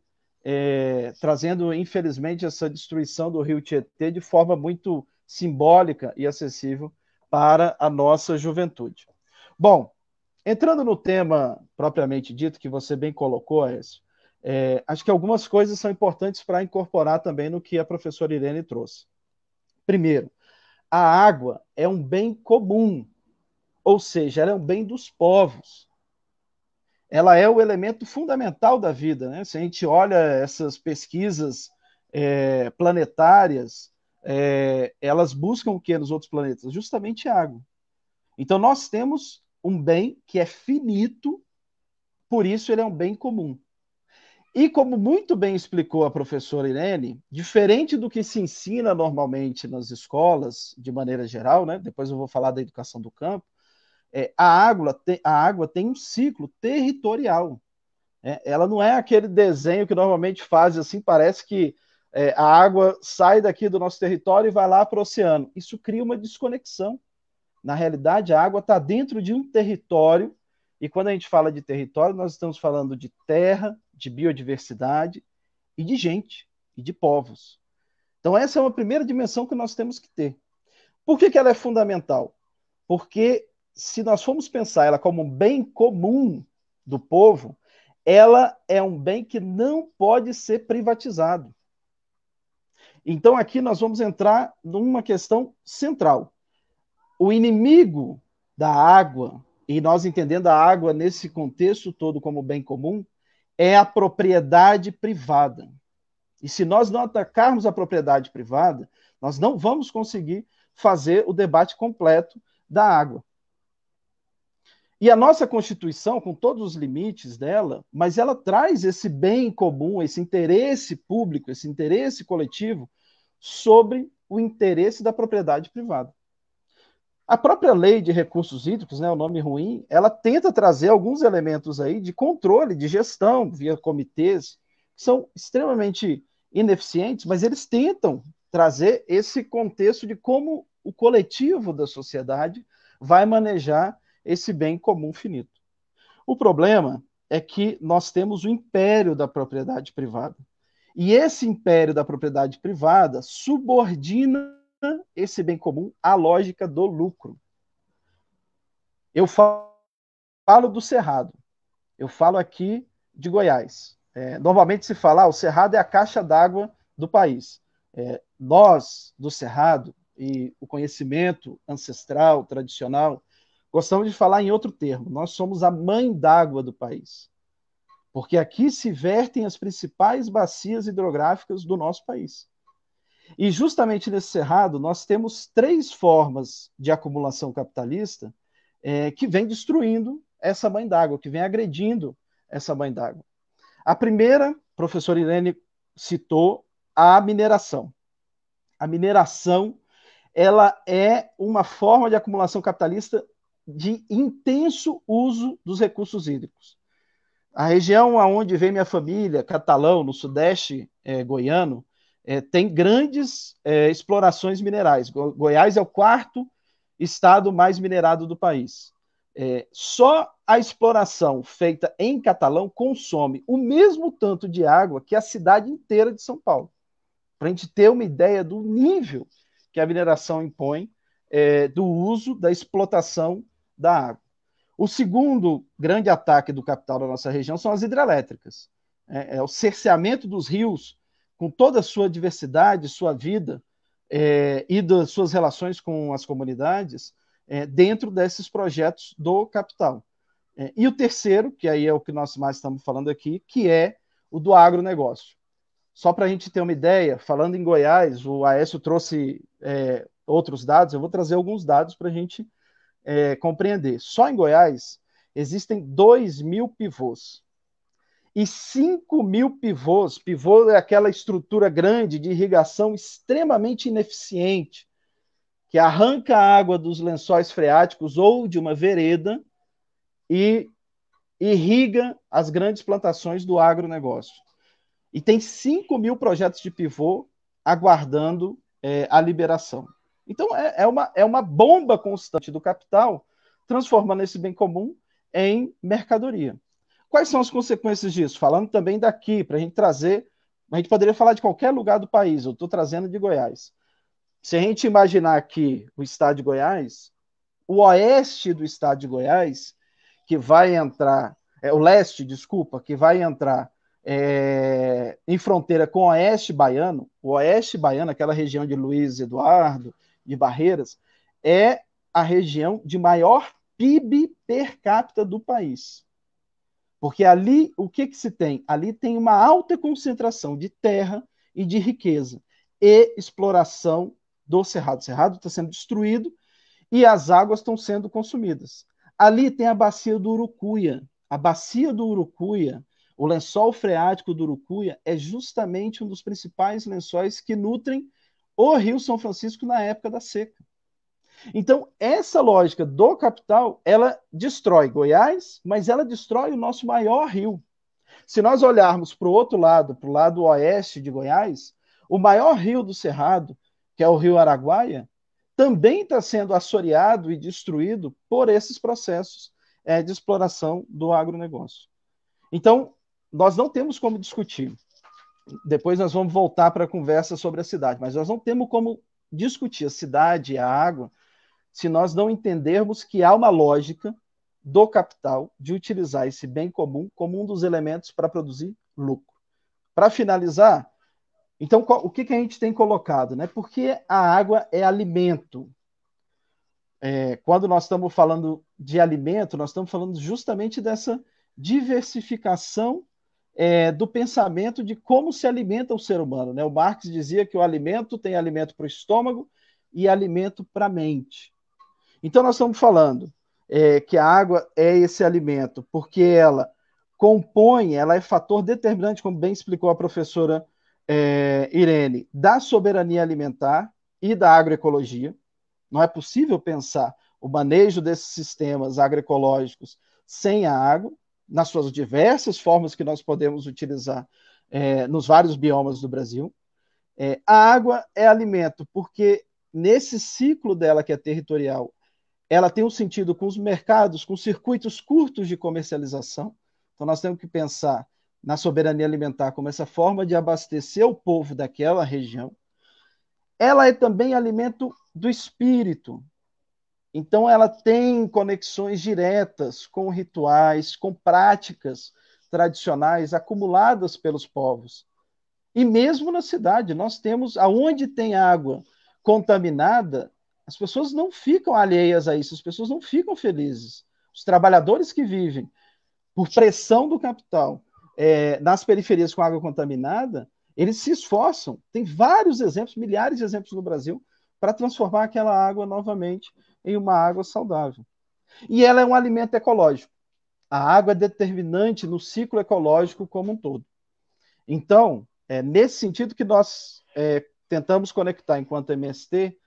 trazendo, infelizmente, essa destruição do rio Tietê de forma muito simbólica e acessível para a nossa juventude. Bom, entrando no tema propriamente dito, que você bem colocou, Aécio, acho que algumas coisas são importantes para incorporar também no que a professora Irene trouxe. Primeiro, a água é um bem comum, ou seja, ela é um bem dos povos. Ela é o elemento fundamental da vida, né? Se a gente olha essas pesquisas planetárias, elas buscam o que nos outros planetas? Justamente água. Então, nós temos um bem que é finito, por isso ele é um bem comum. E como muito bem explicou a professora Irene, diferente do que se ensina normalmente nas escolas, de maneira geral, né? Depois eu vou falar da educação do campo, a água tem um ciclo territorial. Ela não é aquele desenho que normalmente faz assim, parece que a água sai daqui do nosso território e vai lá para o oceano. Isso cria uma desconexão. Na realidade, a água está dentro de um território, e quando a gente fala de território, nós estamos falando de terra, de biodiversidade e de gente, e de povos. Então, essa é uma primeira dimensão que nós temos que ter. Por que ela é fundamental? Porque se nós formos pensar ela como um bem comum do povo, ela é um bem que não pode ser privatizado. Então, aqui nós vamos entrar numa questão central. O inimigo da água, e nós entendendo a água nesse contexto todo como bem comum, é a propriedade privada. E se nós não atacarmos a propriedade privada, nós não vamos conseguir fazer o debate completo da água. E a nossa Constituição, com todos os limites dela, mas ela traz esse bem comum, esse interesse público, esse interesse coletivo sobre o interesse da propriedade privada. A própria lei de recursos hídricos, né, o nome ruim, ela tenta trazer alguns elementos aí de controle, de gestão, via comitês, que são extremamente ineficientes, mas eles tentam trazer esse contexto de como o coletivo da sociedade vai manejar esse bem comum finito. O problema é que nós temos o império da propriedade privada. E esse império da propriedade privada subordina esse bem comum à lógica do lucro. Eu falo do Cerrado. Eu falo aqui de Goiás. Normalmente se fala, o Cerrado é a caixa d'água do país. Nós, do Cerrado, e o conhecimento ancestral, tradicional, gostamos de falar em outro termo. Nós somos a mãe d'água do país. Porque aqui se vertem as principais bacias hidrográficas do nosso país. E justamente nesse Cerrado, nós temos 3 formas de acumulação capitalista que vem destruindo essa mãe d'água, que vem agredindo essa mãe d'água. A primeira, a professora Irene citou, a mineração. A mineração, ela é uma forma de acumulação capitalista de intenso uso dos recursos hídricos. A região onde vem minha família, Catalão, no sudeste goiano, tem grandes explorações minerais. Goiás é o 4º estado mais minerado do país. Só a exploração feita em Catalão consome o mesmo tanto de água que a cidade inteira de São Paulo. Para a gente ter uma ideia do nível que a mineração impõe do uso, da explotação da água. O segundo grande ataque do capital da nossa região são as hidrelétricas. É o cerceamento dos rios, com toda a sua diversidade, sua vida e das suas relações com as comunidades, dentro desses projetos do capital. E o terceiro, que aí é o que nós mais estamos falando aqui, que é o do agronegócio. Só para a gente ter uma ideia, falando em Goiás, o Aécio trouxe outros dados, eu vou trazer alguns dados para a gente compreender. Só em Goiás, existem 2.000 pivôs. E 5.000 pivôs, pivô é aquela estrutura grande de irrigação extremamente ineficiente, que arranca a água dos lençóis freáticos ou de uma vereda e irriga as grandes plantações do agronegócio. E tem 5.000 projetos de pivô aguardando a liberação. Então, é uma bomba constante do capital, transformando esse bem comum em mercadoria. Quais são as consequências disso? Falando também daqui, para a gente trazer, a gente poderia falar de qualquer lugar do país, eu estou trazendo de Goiás. Se a gente imaginar aqui o estado de Goiás, o oeste do estado de Goiás, que vai entrar, o leste, desculpa, que vai entrar em fronteira com o oeste baiano, aquela região de Luiz Eduardo, de Barreiras, é a região de maior PIB per capita do país. Porque ali, o que se tem? Ali tem uma alta concentração de terra e de riqueza e exploração do cerrado. O cerrado está sendo destruído e as águas estão sendo consumidas. Ali tem a bacia do Urucuia. A bacia do Urucuia, o lençol freático do Urucuia, é justamente um dos principais lençóis que nutrem o Rio São Francisco na época da seca. Então, essa lógica do capital, ela destrói Goiás, mas ela destrói o nosso maior rio. Se nós olharmos para o outro lado, para o lado oeste de Goiás, o maior rio do Cerrado, que é o rio Araguaia, também está sendo assoreado e destruído por esses processos de exploração do agronegócio. Então, nós não temos como discutir. Depois nós vamos voltar para a conversa sobre a cidade, mas nós não temos como discutir a cidade e a água se nós não entendermos que há uma lógica do capital de utilizar esse bem comum como um dos elementos para produzir lucro. Para finalizar, então, o que a gente tem colocado? Né? Porque a água é alimento. Quando nós estamos falando de alimento, nós estamos falando justamente dessa diversificação do pensamento de como se alimenta o ser humano. Né? O Marx dizia que o alimento tem alimento para o estômago e alimento para a mente. Então, nós estamos falando que a água é esse alimento, porque ela compõe, ela é fator determinante, como bem explicou a professora Irene, da soberania alimentar e da agroecologia. Não é possível pensar o manejo desses sistemas agroecológicos sem a água, nas suas diversas formas que nós podemos utilizar nos vários biomas do Brasil. A água é alimento, porque nesse ciclo dela, que é territorial, ela tem um sentido com os mercados, com circuitos curtos de comercialização. Então, nós temos que pensar na soberania alimentar como essa forma de abastecer o povo daquela região. Ela é também alimento do espírito. Então, ela tem conexões diretas com rituais, com práticas tradicionais acumuladas pelos povos. E mesmo na cidade, nós temos, aonde tem água contaminada, as pessoas não ficam alheias a isso, as pessoas não ficam felizes. Os trabalhadores que vivem por pressão do capital nas periferias com água contaminada, eles se esforçam. Tem vários exemplos, milhares de exemplos no Brasil, para transformar aquela água novamente em uma água saudável. E ela é um alimento ecológico. A água é determinante no ciclo ecológico como um todo. Então, nesse sentido que nós tentamos conectar, enquanto MST,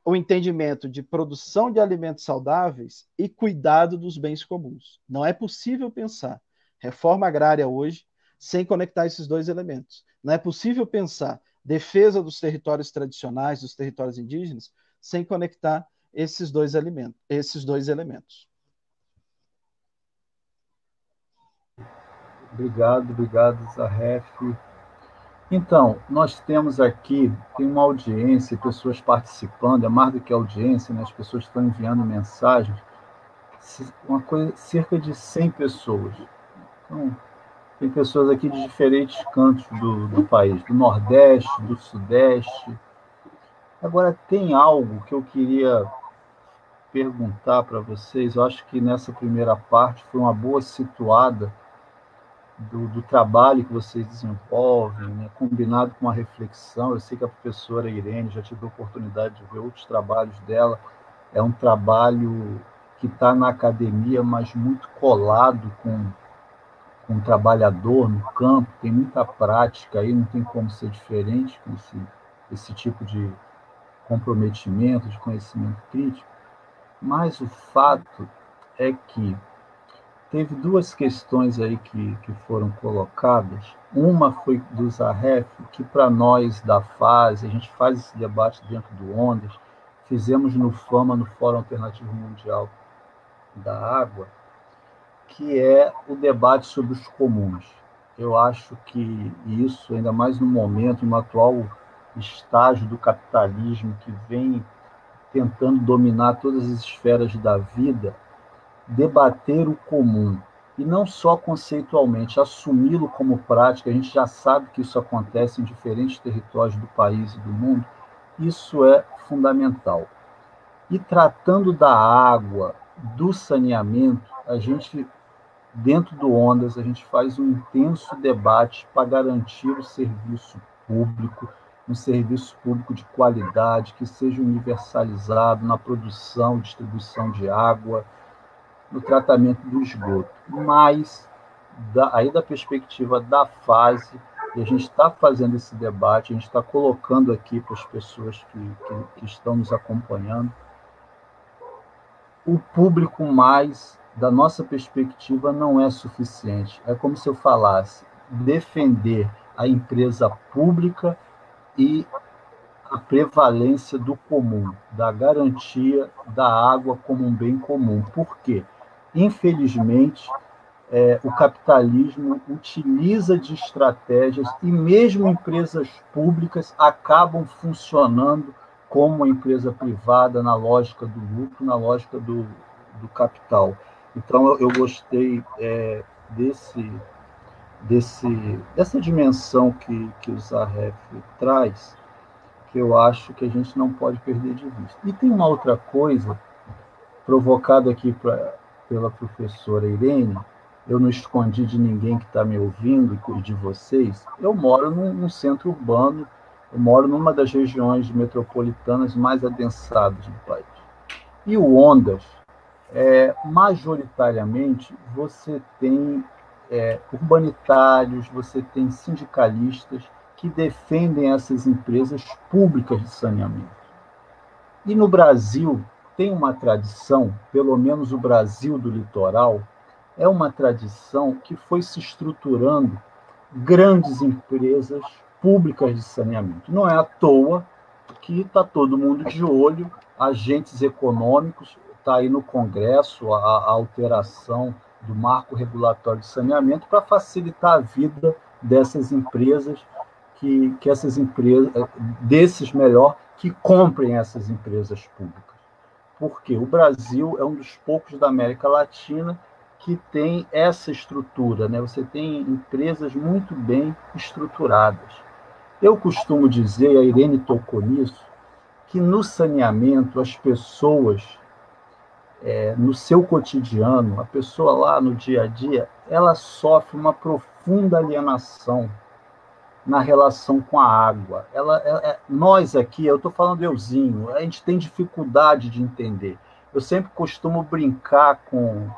o entendimento de produção de alimentos saudáveis e cuidado dos bens comuns. Não é possível pensar reforma agrária hoje sem conectar esses dois elementos. Não é possível pensar defesa dos territórios tradicionais, dos territórios indígenas, sem conectar esses dois elementos.
Obrigado, Zarref. Então, nós temos aqui, tem uma audiência, pessoas participando, é mais do que audiência, né? As pessoas estão enviando mensagens, cerca de 100 pessoas. Então, tem pessoas aqui de diferentes cantos do país, do Nordeste, do Sudeste. Agora, tem algo que eu queria perguntar para vocês, eu acho que nessa primeira parte foi uma boa situada do trabalho que vocês desenvolvem, né, combinado com uma reflexão. Eu sei que a professora Irene já tive a oportunidade de ver outros trabalhos dela. É um trabalho que está na academia, mas muito colado com o trabalhador no campo, tem muita prática aí, não tem como ser diferente com esse tipo de comprometimento, de conhecimento crítico. Mas o fato é que teve duas questões aí que foram colocadas. Uma foi do Zarref, que para nós da FASE, a gente faz esse debate dentro do Ondas, fizemos no FAMA, no Fórum Alternativo Mundial da Água, que é o debate sobre os comuns. Eu acho que isso, ainda mais no momento, no atual estágio do capitalismo que vem tentando dominar todas as esferas da vida, debater o comum, e não só conceitualmente, assumi-lo como prática, a gente já sabe que isso acontece em diferentes territórios do país e do mundo, isso é fundamental. E tratando da água, do saneamento, a gente, dentro do Ondas, a gente faz um intenso debate para garantir o serviço público, um serviço público de qualidade, que seja universalizado na produção, distribuição de água, no tratamento do esgoto. Mas, aí da perspectiva da FASE, e a gente está fazendo esse debate, a gente está colocando aqui para as pessoas que estão nos acompanhando, o público mais, da nossa perspectiva, não é suficiente. É como se eu falasse, defender a empresa pública e a prevalência do comum, da garantia da água como um bem comum. Por quê? Infelizmente, o capitalismo utiliza de estratégias e mesmo empresas públicas acabam funcionando como uma empresa privada na lógica do lucro, na lógica do capital. Então, eu gostei dessa dimensão que o Zarref traz, que eu acho que a gente não pode perder de vista. E tem uma outra coisa, provocada aqui pela professora Irene, eu não escondi de ninguém que está me ouvindo e de vocês, eu moro num centro urbano, eu moro numa das regiões metropolitanas mais adensadas do país. E o Ondas, majoritariamente, você tem urbanitários, você tem sindicalistas que defendem essas empresas públicas de saneamento. E no Brasil tem uma tradição, pelo menos o Brasil do litoral, é uma tradição que foi se estruturando grandes empresas públicas de saneamento. Não é à toa que está todo mundo de olho, agentes econômicos, está aí no Congresso a alteração do marco regulatório de saneamento para facilitar a vida dessas empresas, que essas empresas, que comprem essas empresas públicas. Porque o Brasil é um dos poucos da América Latina que tem essa estrutura, né? Você tem empresas muito bem estruturadas. Eu costumo dizer, a Irene tocou nisso, que no saneamento as pessoas, no seu cotidiano, a pessoa lá no dia a dia, ela sofre uma profunda alienação na relação com a água. Nós aqui, eu estou falando euzinho, a gente tem dificuldade de entender. Eu sempre costumo brincar com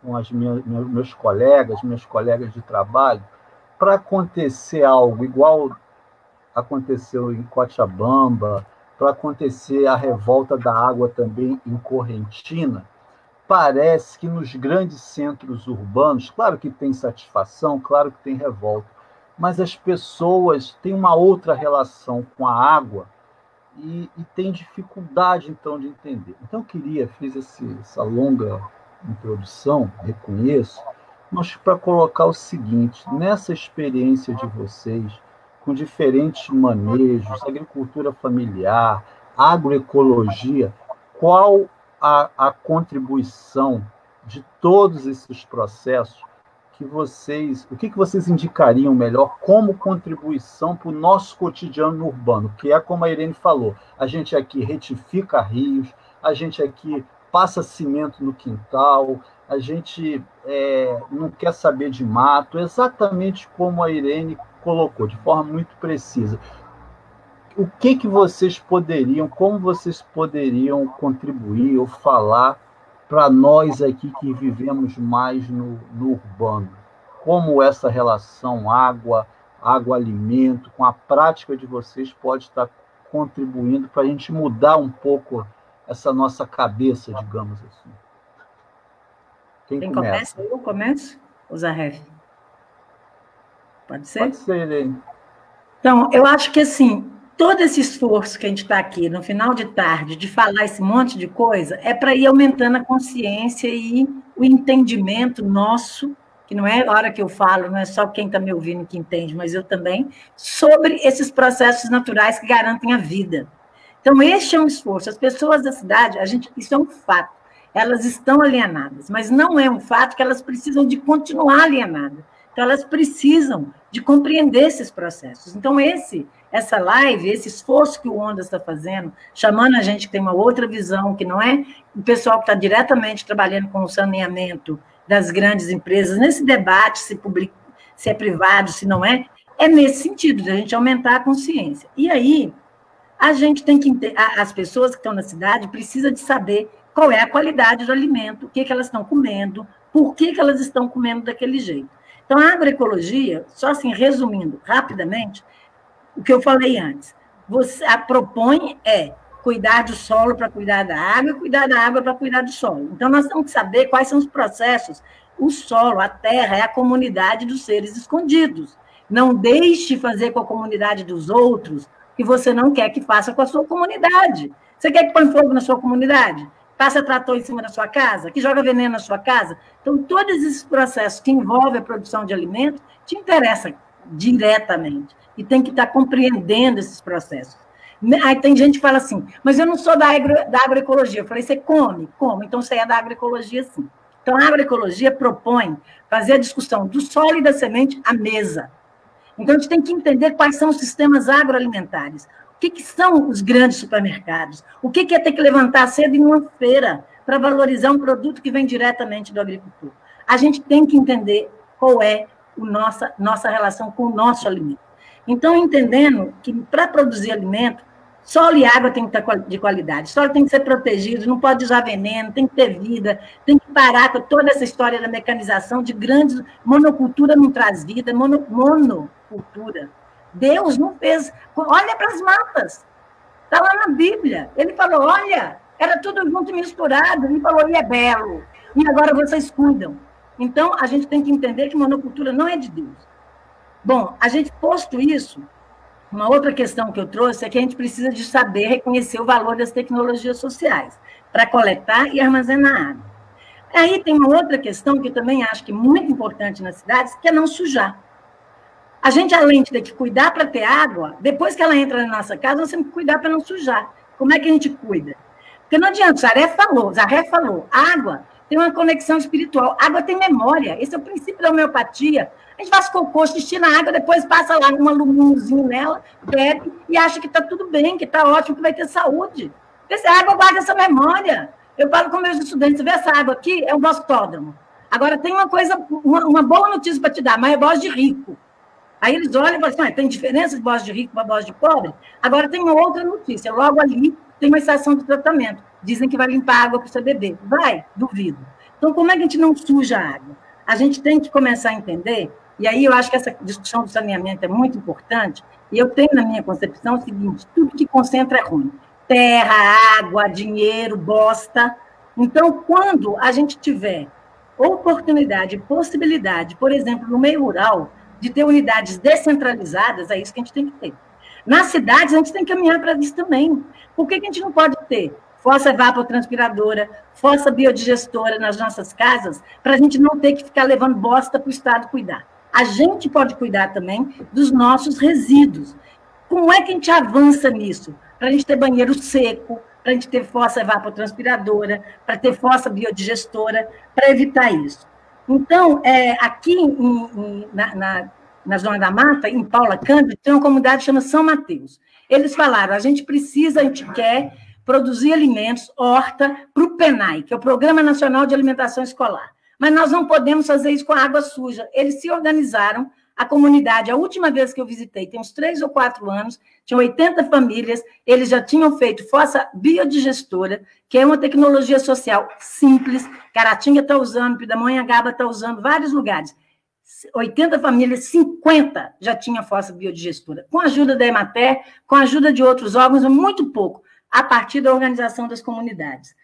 meus colegas, minhas colegas de trabalho, para acontecer algo igual aconteceu em Cochabamba, para acontecer a revolta da água também em Correntina, parece que nos grandes centros urbanos, claro que tem satisfação, claro que tem revolta, mas as pessoas têm uma outra relação com a água e têm dificuldade, então, de entender. Então, fiz essa longa introdução, reconheço, mas para colocar o seguinte, nessa experiência de vocês, com diferentes manejos, agricultura familiar, agroecologia, qual a contribuição de todos esses processos o que vocês indicariam melhor como contribuição para o nosso cotidiano urbano, que é como a Irene falou, a gente aqui retifica rios, a gente aqui passa cimento no quintal, a gente não quer saber de mato, exatamente como a Irene colocou, de forma muito precisa. Como vocês poderiam contribuir ou falar para nós aqui que vivemos mais no urbano? Como essa relação água-alimento, com a prática de vocês, pode estar contribuindo para a gente mudar um pouco essa nossa cabeça, digamos assim? Quem começa?
Eu começo? O Zarref? Pode ser?
Pode ser, hein?
Então, eu acho que, assim, todo esse esforço que a gente está aqui, no final de tarde, de falar esse monte de coisa, é para ir aumentando a consciência e o entendimento nosso, que não é a hora que eu falo, não é só quem está me ouvindo que entende, mas eu também, sobre esses processos naturais que garantem a vida. Então, este é um esforço. As pessoas da cidade, isso é um fato, elas estão alienadas, mas não é um fato que elas precisam de continuar alienadas. Então, elas precisam de compreender esses processos. Então, essa live, esse esforço que o Ondas está fazendo, chamando a gente que tem uma outra visão, que não é o pessoal que está diretamente trabalhando com o saneamento das grandes empresas, nesse debate, se é privado, se não é nesse sentido, de a gente aumentar a consciência. E aí, a gente tem que as pessoas que estão na cidade precisam de saber qual é a qualidade do alimento, o que elas estão comendo, por que elas estão comendo daquele jeito. Então, a agroecologia, só assim, resumindo rapidamente, o que eu falei antes, a propõe cuidar do solo para cuidar da água, e cuidar da água para cuidar do solo. Então, nós temos que saber quais são os processos. O solo, a terra, é a comunidade dos seres escondidos. Não deixe fazer com a comunidade dos outros o que você não quer que faça com a sua comunidade. Você quer que põe fogo na sua comunidade? Passa trator em cima da sua casa? Que joga veneno na sua casa? Então, todos esses processos que envolvem a produção de alimentos te interessam diretamente. E tem que estar compreendendo esses processos. Aí tem gente que fala assim, mas eu não sou da agroecologia. Eu falei, você come? Como? Então, você é da agroecologia, sim. Então, a agroecologia propõe fazer a discussão do solo e da semente à mesa. Então, a gente tem que entender quais são os sistemas agroalimentares. O que são os grandes supermercados? O que é ter que levantar cedo em uma feira para valorizar um produto que vem diretamente do agricultor? A gente tem que entender qual é a nossa relação com o nosso alimento. Então, entendendo que para produzir alimento, solo e água tem que estar de qualidade, solo tem que ser protegido, não pode usar veneno, tem que ter vida, tem que parar com toda essa história da mecanização de grandes... Monocultura não traz vida, monocultura. Deus não fez... Olha para as matas. Está lá na Bíblia. Ele falou, olha, era tudo junto e misturado. Ele falou, e é belo. E agora vocês cuidam. Então, a gente tem que entender que monocultura não é de Deus. Bom, a gente, posto isso, uma outra questão que eu trouxe é que a gente precisa de saber reconhecer o valor das tecnologias sociais para coletar e armazenar água. Aí tem uma outra questão que eu também acho que é muito importante nas cidades, que é não sujar. A gente, além de ter que cuidar para ter água, depois que ela entra na nossa casa, nós temos que cuidar para não sujar. Como é que a gente cuida? Porque não adianta, Zarref falou, água tem uma conexão espiritual, água tem memória, esse é o princípio da homeopatia. A gente faz cocô, xixi na água, depois passa lá um alumíniozinho nela, bebe e acha que está tudo bem, que está ótimo, que vai ter saúde. Essa água guarda essa memória. Eu falo com meus estudantes, vê essa água aqui, é um bostódromo. Agora, tem uma boa notícia para te dar, mas é bosta de rico. Aí eles olham e falam assim, tem diferença de bosta de rico para bosta de pobre? Agora tem uma outra notícia, logo ali tem uma estação de tratamento. Dizem que vai limpar a água para você beber. Vai? Duvido. Então, como é que a gente não suja a água? A gente tem que começar a entender, e aí eu acho que essa discussão do saneamento é muito importante, e eu tenho na minha concepção o seguinte, tudo que concentra é ruim. Terra, água, dinheiro, bosta. Então, quando a gente tiver oportunidade, possibilidade, por exemplo, no meio rural, de ter unidades descentralizadas, é isso que a gente tem que ter. Nas cidades, a gente tem que caminhar para isso também. Por que a gente não pode ter fossa evapotranspiradora, fossa biodigestora nas nossas casas, para a gente não ter que ficar levando bosta para o Estado cuidar? A gente pode cuidar também dos nossos resíduos. Como é que a gente avança nisso? Para a gente ter banheiro seco, para a gente ter fossa evapotranspiradora, para ter fossa biodigestora, para evitar isso. Então, aqui na Zona da Mata, em Paula Cândido, tem uma comunidade que chama São Mateus. Eles falaram, a gente quer produzir alimentos, horta, para o PENAI, que é o Programa Nacional de Alimentação Escolar. Mas nós não podemos fazer isso com a água suja. Eles se organizaram, A comunidade, a última vez que eu visitei, tem uns 3 ou 4 anos, tinha 80 famílias, eles já tinham feito fossa biodigestora, que é uma tecnologia social simples, Caratinga está usando, Pindamonhangaba está usando, vários lugares. 80 famílias, 50 já tinham fossa biodigestora, com a ajuda da Emater, com a ajuda de outros órgãos, muito pouco, a partir da organização das comunidades.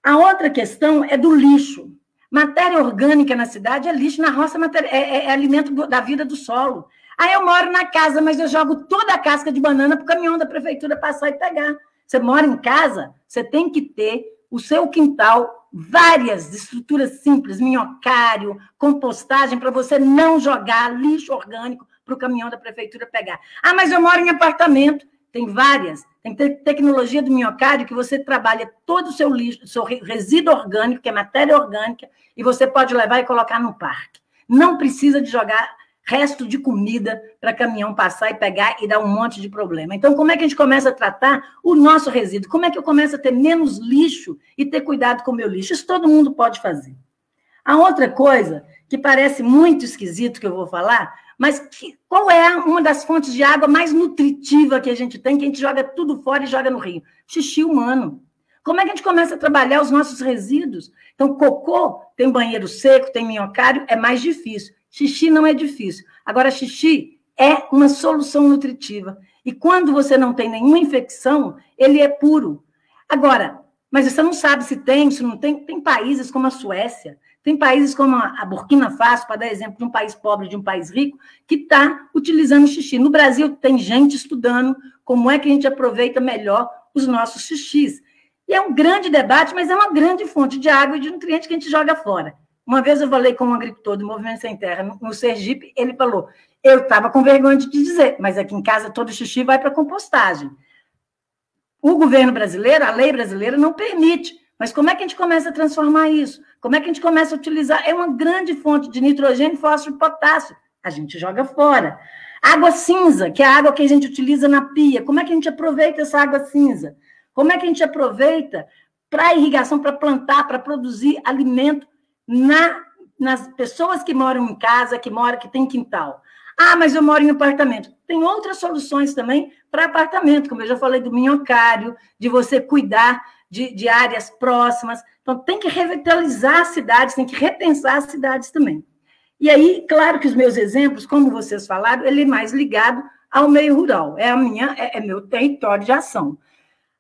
A outra questão é do lixo. Matéria orgânica na cidade é lixo, na roça é alimento da vida do solo. Aí eu moro na casa, mas eu jogo toda a casca de banana para o caminhão da prefeitura passar e pegar. Você mora em casa, você tem que ter o seu quintal, várias estruturas simples, minhocário, compostagem, para você não jogar lixo orgânico para o caminhão da prefeitura pegar. Ah, mas eu moro em apartamento. Tem várias. Tem tecnologia do minhocário que você trabalha todo o seu lixo, o seu resíduo orgânico, que é matéria orgânica, e você pode levar e colocar no parque. Não precisa de jogar resto de comida para caminhão passar e pegar e dar um monte de problema. Então, como é que a gente começa a tratar o nosso resíduo? Como é que eu começo a ter menos lixo e ter cuidado com o meu lixo? Isso todo mundo pode fazer. A outra coisa, que parece muito esquisito que eu vou falar, mas qual é uma das fontes de água mais nutritiva que a gente tem, que a gente joga tudo fora e joga no rio? Xixi humano. Como é que a gente começa a trabalhar os nossos resíduos? Então, cocô, tem banheiro seco, tem minhocário, é mais difícil. Xixi não é difícil. Agora, xixi é uma solução nutritiva. E quando você não tem nenhuma infecção, ele é puro. Agora, mas você não sabe se tem, se não tem. Tem países como a Suécia, tem países como a Burkina Faso, para dar exemplo de um país pobre e de um país rico, que está utilizando xixi. No Brasil, tem gente estudando como é que a gente aproveita melhor os nossos xixis. E é um grande debate, mas é uma grande fonte de água e de nutrientes que a gente joga fora. Uma vez eu falei com um agricultor do Movimento Sem Terra, no Sergipe, ele falou, eu estava com vergonha de te dizer, mas aqui em casa todo xixi vai para compostagem. O governo brasileiro, a lei brasileira não permite, mas como é que a gente começa a transformar isso? Como é que a gente começa a utilizar? É uma grande fonte de nitrogênio, fósforo e potássio. A gente joga fora. Água cinza, que é a água que a gente utiliza na pia. Como é que a gente aproveita essa água cinza? Como é que a gente aproveita para irrigação, para plantar, para produzir alimento nas pessoas que moram em casa, que tem quintal? Ah, mas eu moro em apartamento. Tem outras soluções também para apartamento, como eu já falei do minhocário, de você cuidar de áreas próximas. Então, tem que revitalizar as cidades, tem que repensar as cidades também. E aí, claro que os meus exemplos, como vocês falaram, ele é mais ligado ao meio rural. É meu território de ação.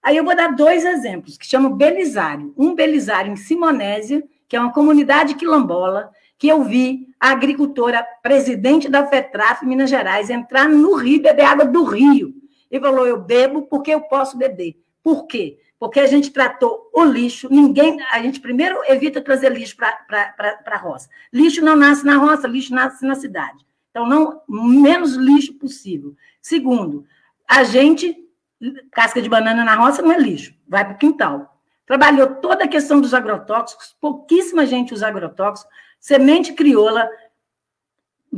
Aí eu vou dar 2 exemplos, que chamam Belisário. Um Belisário em Simonésia, que é uma comunidade quilombola, que eu vi a agricultora, presidente da FETRAF, Minas Gerais, entrar no rio, beber água do rio. E falou, eu bebo porque eu posso beber. Por quê? Porque a gente tratou o lixo, a gente primeiro evita trazer lixo para a roça. Lixo não nasce na roça, lixo nasce na cidade. Então, menos lixo possível. Segundo, casca de banana na roça não é lixo, vai para o quintal. Trabalhou toda a questão dos agrotóxicos, pouquíssima gente usa agrotóxicos, semente crioula,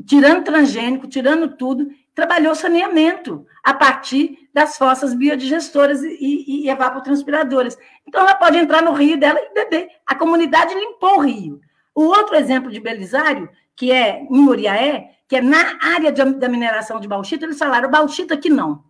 tirando transgênico, tirando tudo, trabalhou saneamento a partir das fossas biodigestoras e evapotranspiradoras. Então, ela pode entrar no rio dela e beber. A comunidade limpou o rio. O outro exemplo de Belisário, que é em Muriaé, que é na área da mineração de bauxita, eles falaram, bauxita que não,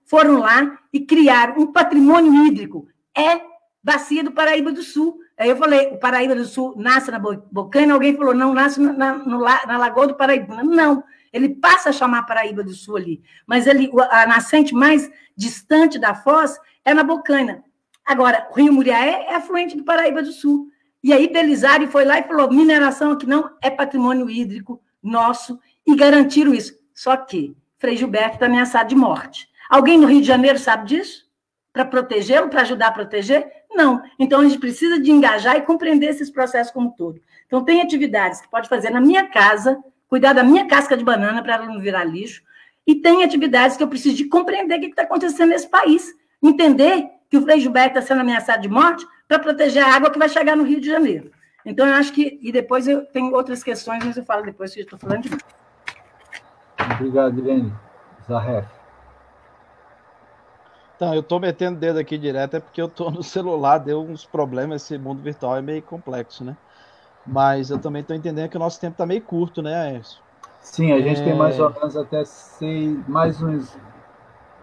foram lá e criaram um patrimônio hídrico. É bacia do Paraíba do Sul. Aí eu falei, o Paraíba do Sul nasce na Bocaina, alguém falou, não, nasce na Lagoa do Paraíba. Não, ele passa a chamar Paraíba do Sul ali, mas a nascente mais distante da foz é na Bocaina. Agora, o Rio Muriaé é afluente do Paraíba do Sul. E aí Belisário foi lá e falou, mineração aqui não é patrimônio hídrico nosso, e garantiram isso. Só que Frei Gilberto está ameaçado de morte. Alguém no Rio de Janeiro sabe disso? Para protegê-lo, para ajudar a proteger? Não. Então, a gente precisa de engajar e compreender esses processos como um todo. Então, tem atividades que pode fazer na minha casa, cuidar da minha casca de banana para ela não virar lixo, e tem atividades que eu preciso de compreender o que está acontecendo nesse país. Entender que o Frei Gilberto está sendo ameaçado de morte para proteger a água que vai chegar no Rio de Janeiro. Então, eu acho que... E depois eu tenho outras questões, mas eu falo depois que eu estou falando de...
Obrigado, Irene. Zarref.
Então, eu estou metendo o dedo aqui direto, é porque eu estou no celular, deu uns problemas, esse mundo virtual é meio complexo, né? Mas eu também estou entendendo que o nosso tempo está meio curto, né, Aércio?
Sim, a gente tem mais ou menos até mais uns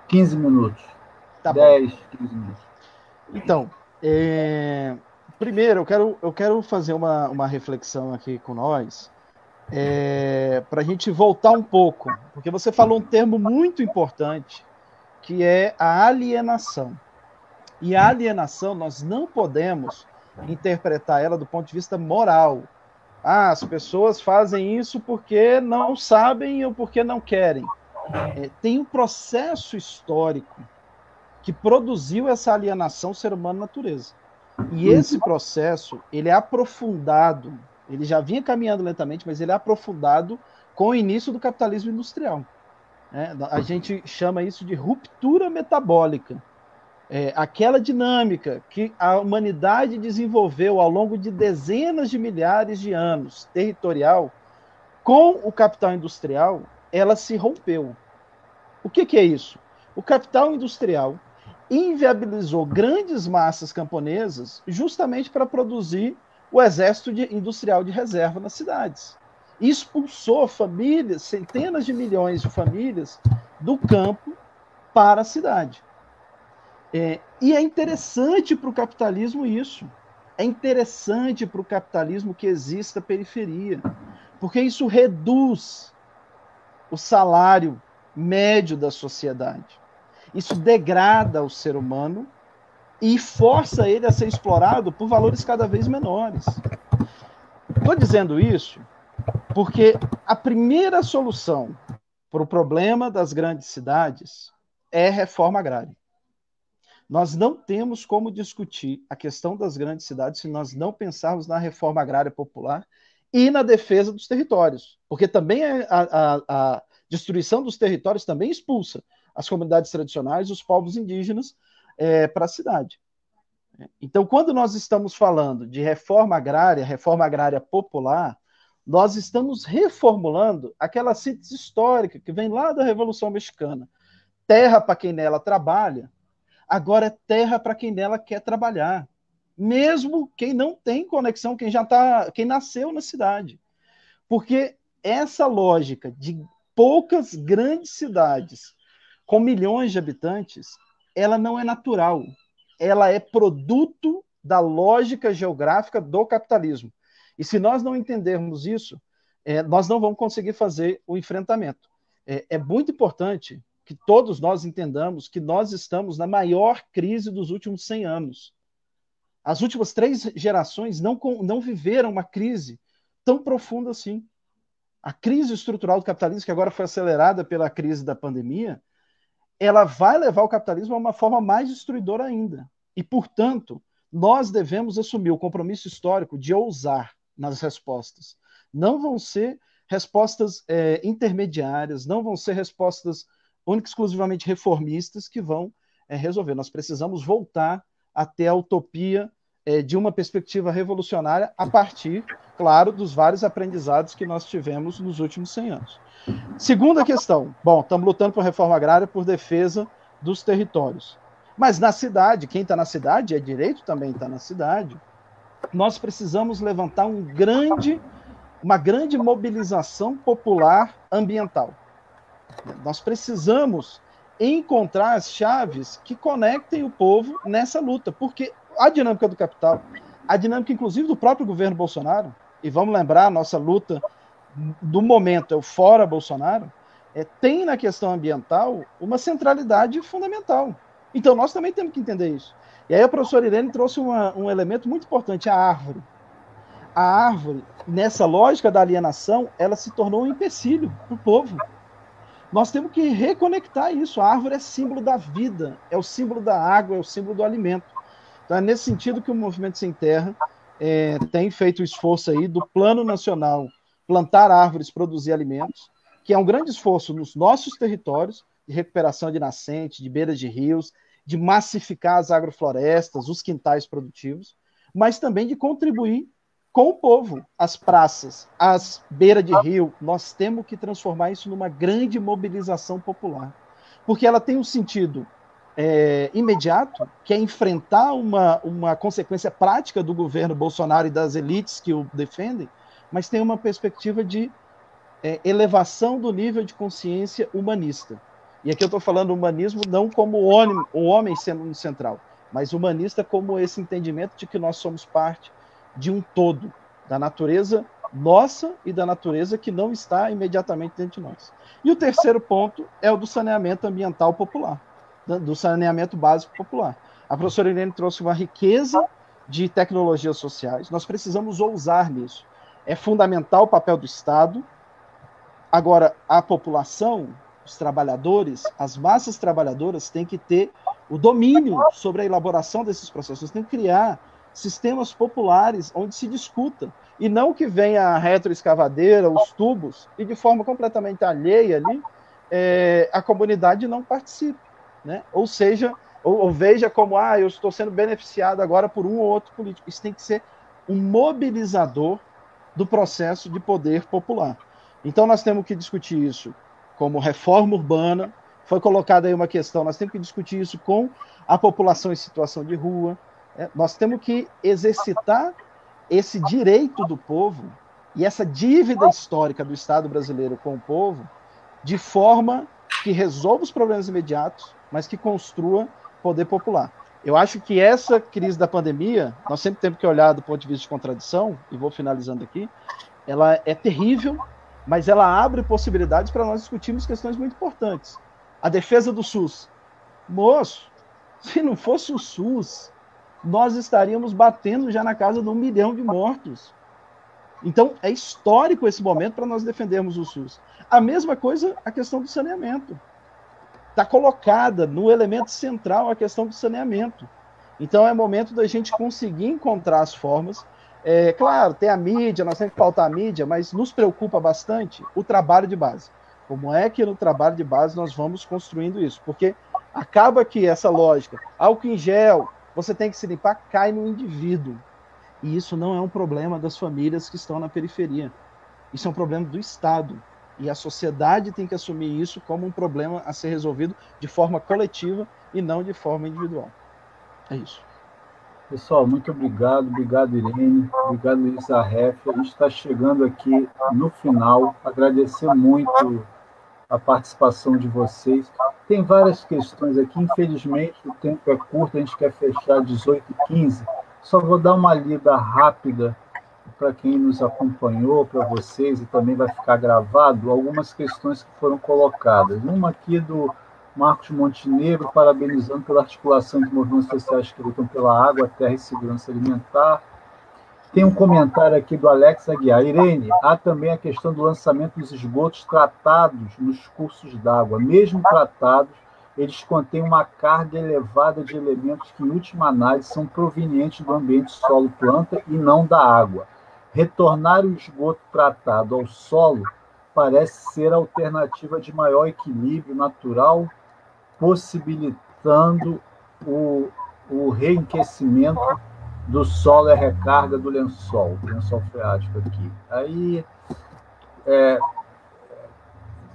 15 minutos.
Tá
10, bom. 15 minutos.
Então, primeiro eu quero fazer uma reflexão aqui com nós, para a gente voltar um pouco, porque você falou um termo muito importante, que é a alienação. E a alienação, nós não podemos interpretar ela do ponto de vista moral. Ah, as pessoas fazem isso porque não sabem ou porque não querem. Tem um processo histórico que produziu essa alienação ser humano-natureza. E esse processo, ele é aprofundado, ele já vinha caminhando lentamente, mas ele é aprofundado com o início do capitalismo industrial. A gente chama isso de ruptura metabólica. Aquela dinâmica que a humanidade desenvolveu ao longo de dezenas de milhares de anos, territorial, com o capital industrial, ela se rompeu. O que é isso? O capital industrial inviabilizou grandes massas camponesas justamente para produzir o exército industrial de reserva nas cidades. Expulsou famílias, centenas de milhões de famílias do campo para a cidade. E é interessante para o capitalismo isso. É interessante para o capitalismo que exista periferia, porque isso reduz o salário médio da sociedade. Isso degrada o ser humano e força ele a ser explorado por valores cada vez menores. Estou dizendo isso porque a primeira solução para o problema das grandes cidades é reforma agrária. Nós não temos como discutir a questão das grandes cidades se nós não pensarmos na reforma agrária popular e na defesa dos territórios, porque também a destruição dos territórios também expulsa as comunidades tradicionais, os povos indígenas para a cidade. Então, quando nós estamos falando de reforma agrária popular, nós estamos reformulando aquela síntese histórica que vem lá da Revolução Mexicana. Terra para quem nela trabalha, agora é terra para quem nela quer trabalhar. Mesmo quem não tem conexão, quem nasceu na cidade. Porque essa lógica de poucas grandes cidades com milhões de habitantes, ela não é natural. Ela é produto da lógica geográfica do capitalismo. E se nós não entendermos isso, nós não vamos conseguir fazer o enfrentamento. É muito importante que todos nós entendamos que nós estamos na maior crise dos últimos 100 anos. As últimas 3 gerações não viveram uma crise tão profunda assim. A crise estrutural do capitalismo, que agora foi acelerada pela crise da pandemia, ela vai levar o capitalismo a uma forma mais destruidora ainda. E, portanto, nós devemos assumir o compromisso histórico de ousar nas respostas. Não vão ser respostas intermediárias, não vão ser respostas única e exclusivamente reformistas que vão resolver. Nós precisamos voltar até a utopia de uma perspectiva revolucionária a partir, claro, dos vários aprendizados que nós tivemos nos últimos 100 anos. Segunda questão. Bom, estamos lutando por reforma agrária, por defesa dos territórios. Mas na cidade, quem está na cidade, é direito também estar na cidade, nós precisamos levantar uma grande mobilização popular ambiental. Nós precisamos encontrar as chaves que conectem o povo nessa luta, porque a dinâmica do capital, a dinâmica inclusive do próprio governo Bolsonaro, e vamos lembrar, a nossa luta do momento é o fora Bolsonaro, tem na questão ambiental uma centralidade fundamental. Então nós também temos que entender isso. E aí a professora Irene trouxe um elemento muito importante, a árvore. A árvore, nessa lógica da alienação, ela se tornou um empecilho para o povo. Nós temos que reconectar isso. A árvore é símbolo da vida, é o símbolo da água, é o símbolo do alimento. Então é nesse sentido que o Movimento Sem Terra tem feito o esforço aí do Plano Nacional Plantar Árvores, Produzir Alimentos, que é um grande esforço nos nossos territórios, de recuperação de nascentes, de beiras de rios, de massificar as agroflorestas, os quintais produtivos, mas também de contribuir com o povo, as praças, as beiras de rio. Nós temos que transformar isso numa grande mobilização popular, porque ela tem um sentido imediato, que é enfrentar uma consequência prática do governo Bolsonaro e das elites que o defendem, mas tem uma perspectiva de elevação do nível de consciência humanista. E aqui eu estou falando humanismo não como o homem sendo no central, mas humanista como esse entendimento de que nós somos parte de um todo, da natureza nossa e da natureza que não está imediatamente dentro de nós. E o terceiro ponto é o do saneamento ambiental popular, do saneamento básico popular. A professora Irene trouxe uma riqueza de tecnologias sociais, nós precisamos ousar nisso. É fundamental o papel do Estado. Agora, a população, os trabalhadores, as massas trabalhadoras têm que ter o domínio sobre a elaboração desses processos, têm que criar sistemas populares onde se discuta, e não que venha a retroescavadeira, os tubos, e de forma completamente alheia ali, a comunidade não participe, né? Ou seja, ou veja como, eu estou sendo beneficiado agora por um ou outro político. Isso tem que ser um mobilizador do processo de poder popular. Então nós temos que discutir isso como reforma urbana, foi colocada aí uma questão, nós temos que discutir isso com a população em situação de rua, nós temos que exercitar esse direito do povo e essa dívida histórica do Estado brasileiro com o povo de forma que resolva os problemas imediatos, mas que construa poder popular. Eu acho que essa crise da pandemia, nós sempre temos que olhar do ponto de vista de contradição, e vou finalizando aqui, ela é terrível, mas ela abre possibilidades para nós discutirmos questões muito importantes. A defesa do SUS. Moço, se não fosse o SUS, nós estaríamos batendo já na casa de 1 milhão de mortos. Então, é histórico esse momento para nós defendermos o SUS. A mesma coisa a questão do saneamento. Está colocada no elemento central a questão do saneamento. Então, é momento da gente conseguir encontrar as formas. Claro, tem a mídia, nós temos que pautar a mídia, mas nos preocupa bastante o trabalho de base. Como é que no trabalho de base nós vamos construindo isso? Porque acaba que essa lógica, álcool em gel, você tem que se limpar, cai no indivíduo. E isso não é um problema das famílias que estão na periferia. Isso é um problema do Estado. E a sociedade tem que assumir isso como um problema a ser resolvido de forma coletiva e não de forma individual. É isso.
Pessoal, muito obrigado. Obrigado, Irene. Obrigado, Luiz Arref. A gente está chegando aqui no final. Agradecer muito a participação de vocês. Tem várias questões aqui. Infelizmente, o tempo é curto. A gente quer fechar 18h15. Só vou dar uma lida rápida para quem nos acompanhou, para vocês, e também vai ficar gravado, algumas questões que foram colocadas. Uma aqui do Marcos Montenegro, parabenizando pela articulação de movimentos sociais que lutam pela água, terra e segurança alimentar. Tem um comentário aqui do Alex Aguiar. Irene, há também a questão do lançamento dos esgotos tratados nos cursos d'água. Mesmo tratados, eles contêm uma carga elevada de elementos que, em última análise, são provenientes do ambiente solo-planta e não da água. Retornar o esgoto tratado ao solo parece ser a alternativa de maior equilíbrio natural, possibilitando o reenquecimento do solo e a recarga do lençol freático aqui. Aí,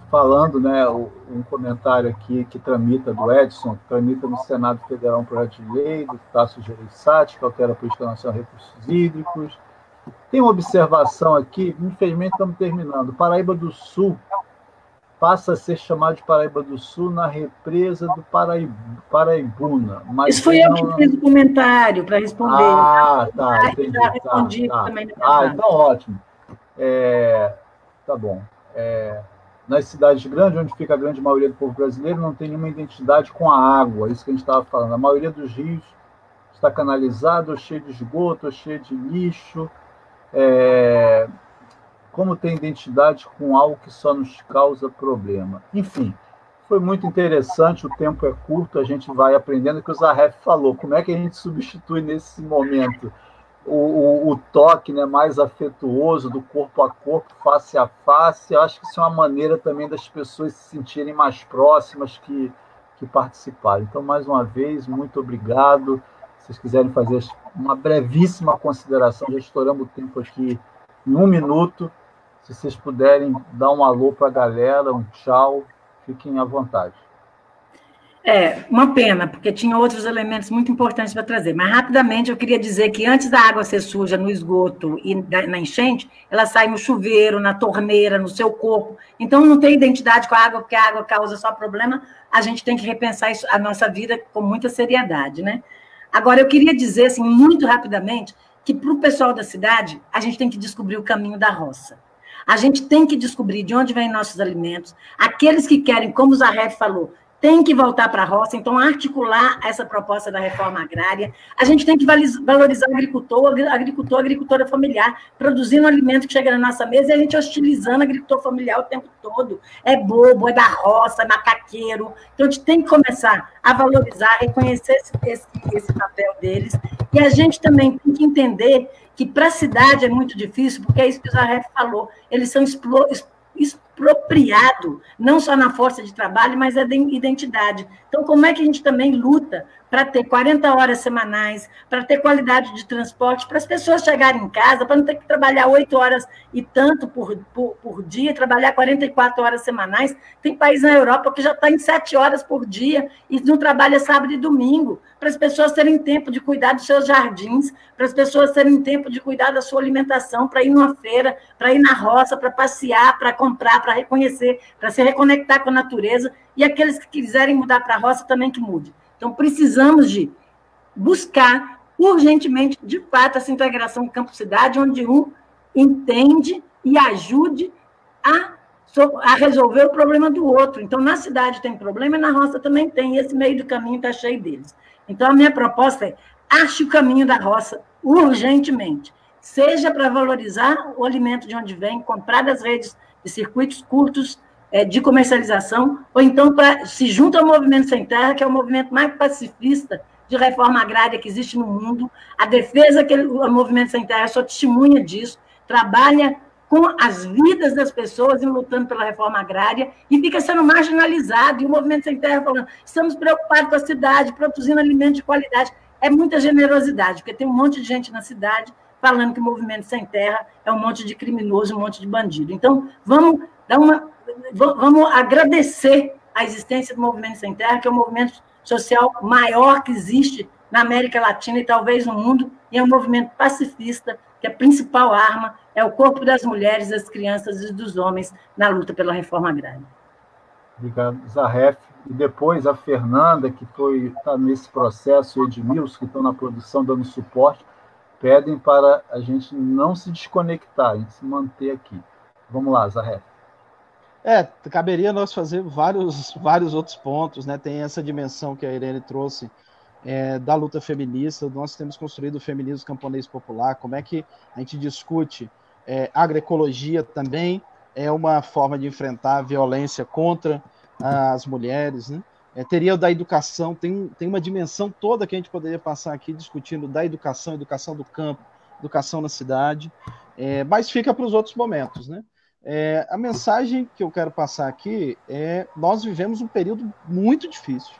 falando, né, um comentário aqui que tramita do Edson, que tramita no Senado Federal um projeto de lei do Tasso Gereissati, que altera a Política Nacional de Recursos Hídricos. Tem uma observação aqui, infelizmente estamos terminando. Paraíba do Sul passa a ser chamado de Paraíba do Sul na represa do Paraibuna. Mas
isso foi eu que fiz o comentário para responder.
Tá, entendi. Já respondi também. Então ótimo. Tá bom. Nas cidades grandes, onde fica a grande maioria do povo brasileiro, não tem nenhuma identidade com a água, isso que a gente estava falando. A maioria dos rios está canalizado, ou cheio de esgoto, ou cheio de lixo. Como tem identidade com algo que só nos causa problema. Enfim, foi muito interessante, o tempo é curto, a gente vai aprendendo o que o Zarref falou, como é que a gente substitui nesse momento o toque, né, mais afetuoso, do corpo a corpo, face a face. Eu acho que isso é uma maneira também das pessoas se sentirem mais próximas que participaram. Então, mais uma vez, muito obrigado. Se vocês quiserem fazer uma brevíssima consideração, já estouramos o tempo aqui em 1 minuto. Se vocês puderem dar um alô para a galera, um tchau, fiquem à vontade.
Uma pena, porque tinha outros elementos muito importantes para trazer. Mas, rapidamente, eu queria dizer que antes da água ser suja no esgoto e na enchente, ela sai no chuveiro, na torneira, no seu corpo. Então, não tem identidade com a água, porque a água causa só problema. A gente tem que repensar a nossa vida com muita seriedade, né? Agora, eu queria dizer, assim, muito rapidamente, que para o pessoal da cidade, a gente tem que descobrir o caminho da roça. A gente tem que descobrir de onde vêm nossos alimentos. Aqueles que querem, como o Zaref falou, tem que voltar para a roça, então articular essa proposta da reforma agrária. A gente tem que valorizar o agricultora familiar, produzindo alimento que chega na nossa mesa e a gente hostilizando o agricultor familiar o tempo todo. É bobo, é da roça, é macaqueiro. Então, a gente tem que começar a valorizar, reconhecer esse papel deles. E a gente também tem que entender que para a cidade é muito difícil, porque é isso que o Zaref falou, eles são expropriado, não só na força de trabalho, mas a identidade. Então, como é que a gente também luta para ter 40 horas semanais, para ter qualidade de transporte, para as pessoas chegarem em casa, para não ter que trabalhar 8 horas e tanto por dia, trabalhar 44 horas semanais. Tem país na Europa que já está em 7 horas por dia e não trabalha sábado e domingo, para as pessoas terem tempo de cuidar dos seus jardins, para as pessoas terem tempo de cuidar da sua alimentação, para ir numa feira, para ir na roça, para passear, para comprar, para reconhecer, para se reconectar com a natureza, e aqueles que quiserem mudar para a roça também que mude. Então, precisamos de buscar urgentemente, de fato, essa integração campo-cidade, onde um entende e ajude a resolver o problema do outro. Então, na cidade tem problema e na roça também tem, e esse meio do caminho está cheio deles. Então, a minha proposta é: ache o caminho da roça urgentemente, seja para valorizar o alimento de onde vem, comprar das redes de circuitos curtos de comercialização, ou então se junta ao Movimento Sem Terra, que é o movimento mais pacifista de reforma agrária que existe no mundo. A defesa que o Movimento Sem Terra só testemunha disso, trabalha com as vidas das pessoas e lutando pela reforma agrária, e fica sendo marginalizado, e o Movimento Sem Terra falando: estamos preocupados com a cidade, produzindo alimentos de qualidade. É muita generosidade, porque tem um monte de gente na cidade falando que o Movimento Sem Terra é um monte de criminoso, um monte de bandido. Então, vamos agradecer a existência do Movimento Sem Terra, que é o movimento social maior que existe na América Latina e talvez no mundo, e é um movimento pacifista, que a principal arma é o corpo das mulheres, das crianças e dos homens na luta pela reforma agrária.
Obrigado, Zaref. E depois a Fernanda, que está nesse processo, e o Edmilson, que estão na produção dando suporte, pedem para a gente não se desconectar, a gente se manter aqui. Vamos lá, Zaref.
Caberia nós fazer vários outros pontos, né? Tem essa dimensão que a Irene trouxe da luta feminista. Nós temos construído o feminismo camponês popular. Como é que a gente discute agroecologia também é uma forma de enfrentar a violência contra as mulheres, né? Teria o da educação, tem uma dimensão toda que a gente poderia passar aqui discutindo da educação do campo, educação na cidade, mas fica para os outros momentos, né? A mensagem que eu quero passar aqui nós vivemos um período muito difícil.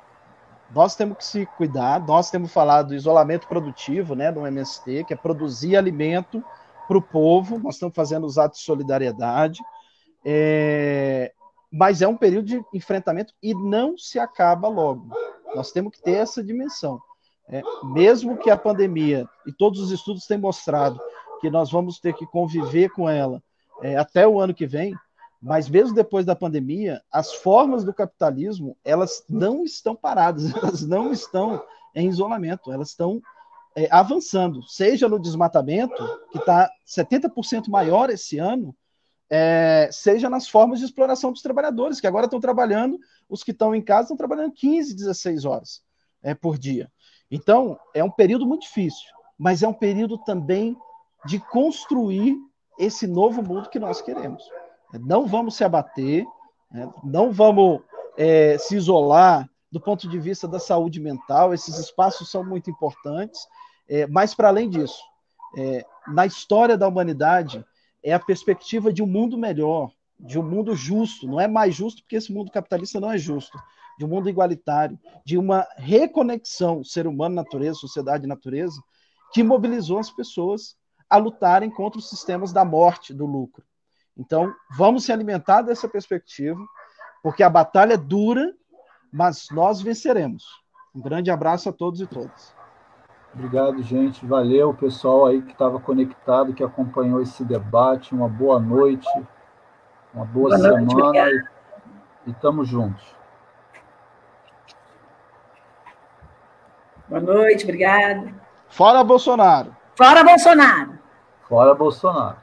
Nós temos que se cuidar, nós temos falado do isolamento produtivo, né, do MST, que é produzir alimento para o povo. Nós estamos fazendo os atos de solidariedade, mas é um período de enfrentamento e não se acaba logo. Nós temos que ter essa dimensão. Mesmo que a pandemia, e todos os estudos têm mostrado que nós vamos ter que conviver com ela até o ano que vem, mas mesmo depois da pandemia, as formas do capitalismo, elas não estão paradas, elas não estão em isolamento, elas estão avançando, seja no desmatamento, que está 70% maior esse ano, seja nas formas de exploração dos trabalhadores, que agora estão trabalhando, os que estão em casa estão trabalhando 15, 16 horas por dia. Então, é um período muito difícil, mas é um período também de construir esse novo mundo que nós queremos. Não vamos se abater, não vamos se isolar do ponto de vista da saúde mental. Esses espaços são muito importantes, mas, para além disso, na história da humanidade, é a perspectiva de um mundo melhor, de um mundo justo. Não é mais justo, porque esse mundo capitalista não é justo, de um mundo igualitário, de uma reconexão ser humano-natureza, sociedade-natureza, que mobilizou as pessoas a lutarem contra os sistemas da morte, do lucro. Então, vamos se alimentar dessa perspectiva, porque a batalha é dura, mas nós venceremos. Um grande abraço a todos e todas.
Obrigado, gente. Valeu, pessoal aí que estava conectado, que acompanhou esse debate. Uma boa noite, uma boa semana e estamos juntos.
Boa noite, obrigado.
Fora Bolsonaro!
Fora Bolsonaro!
Fora Bolsonaro!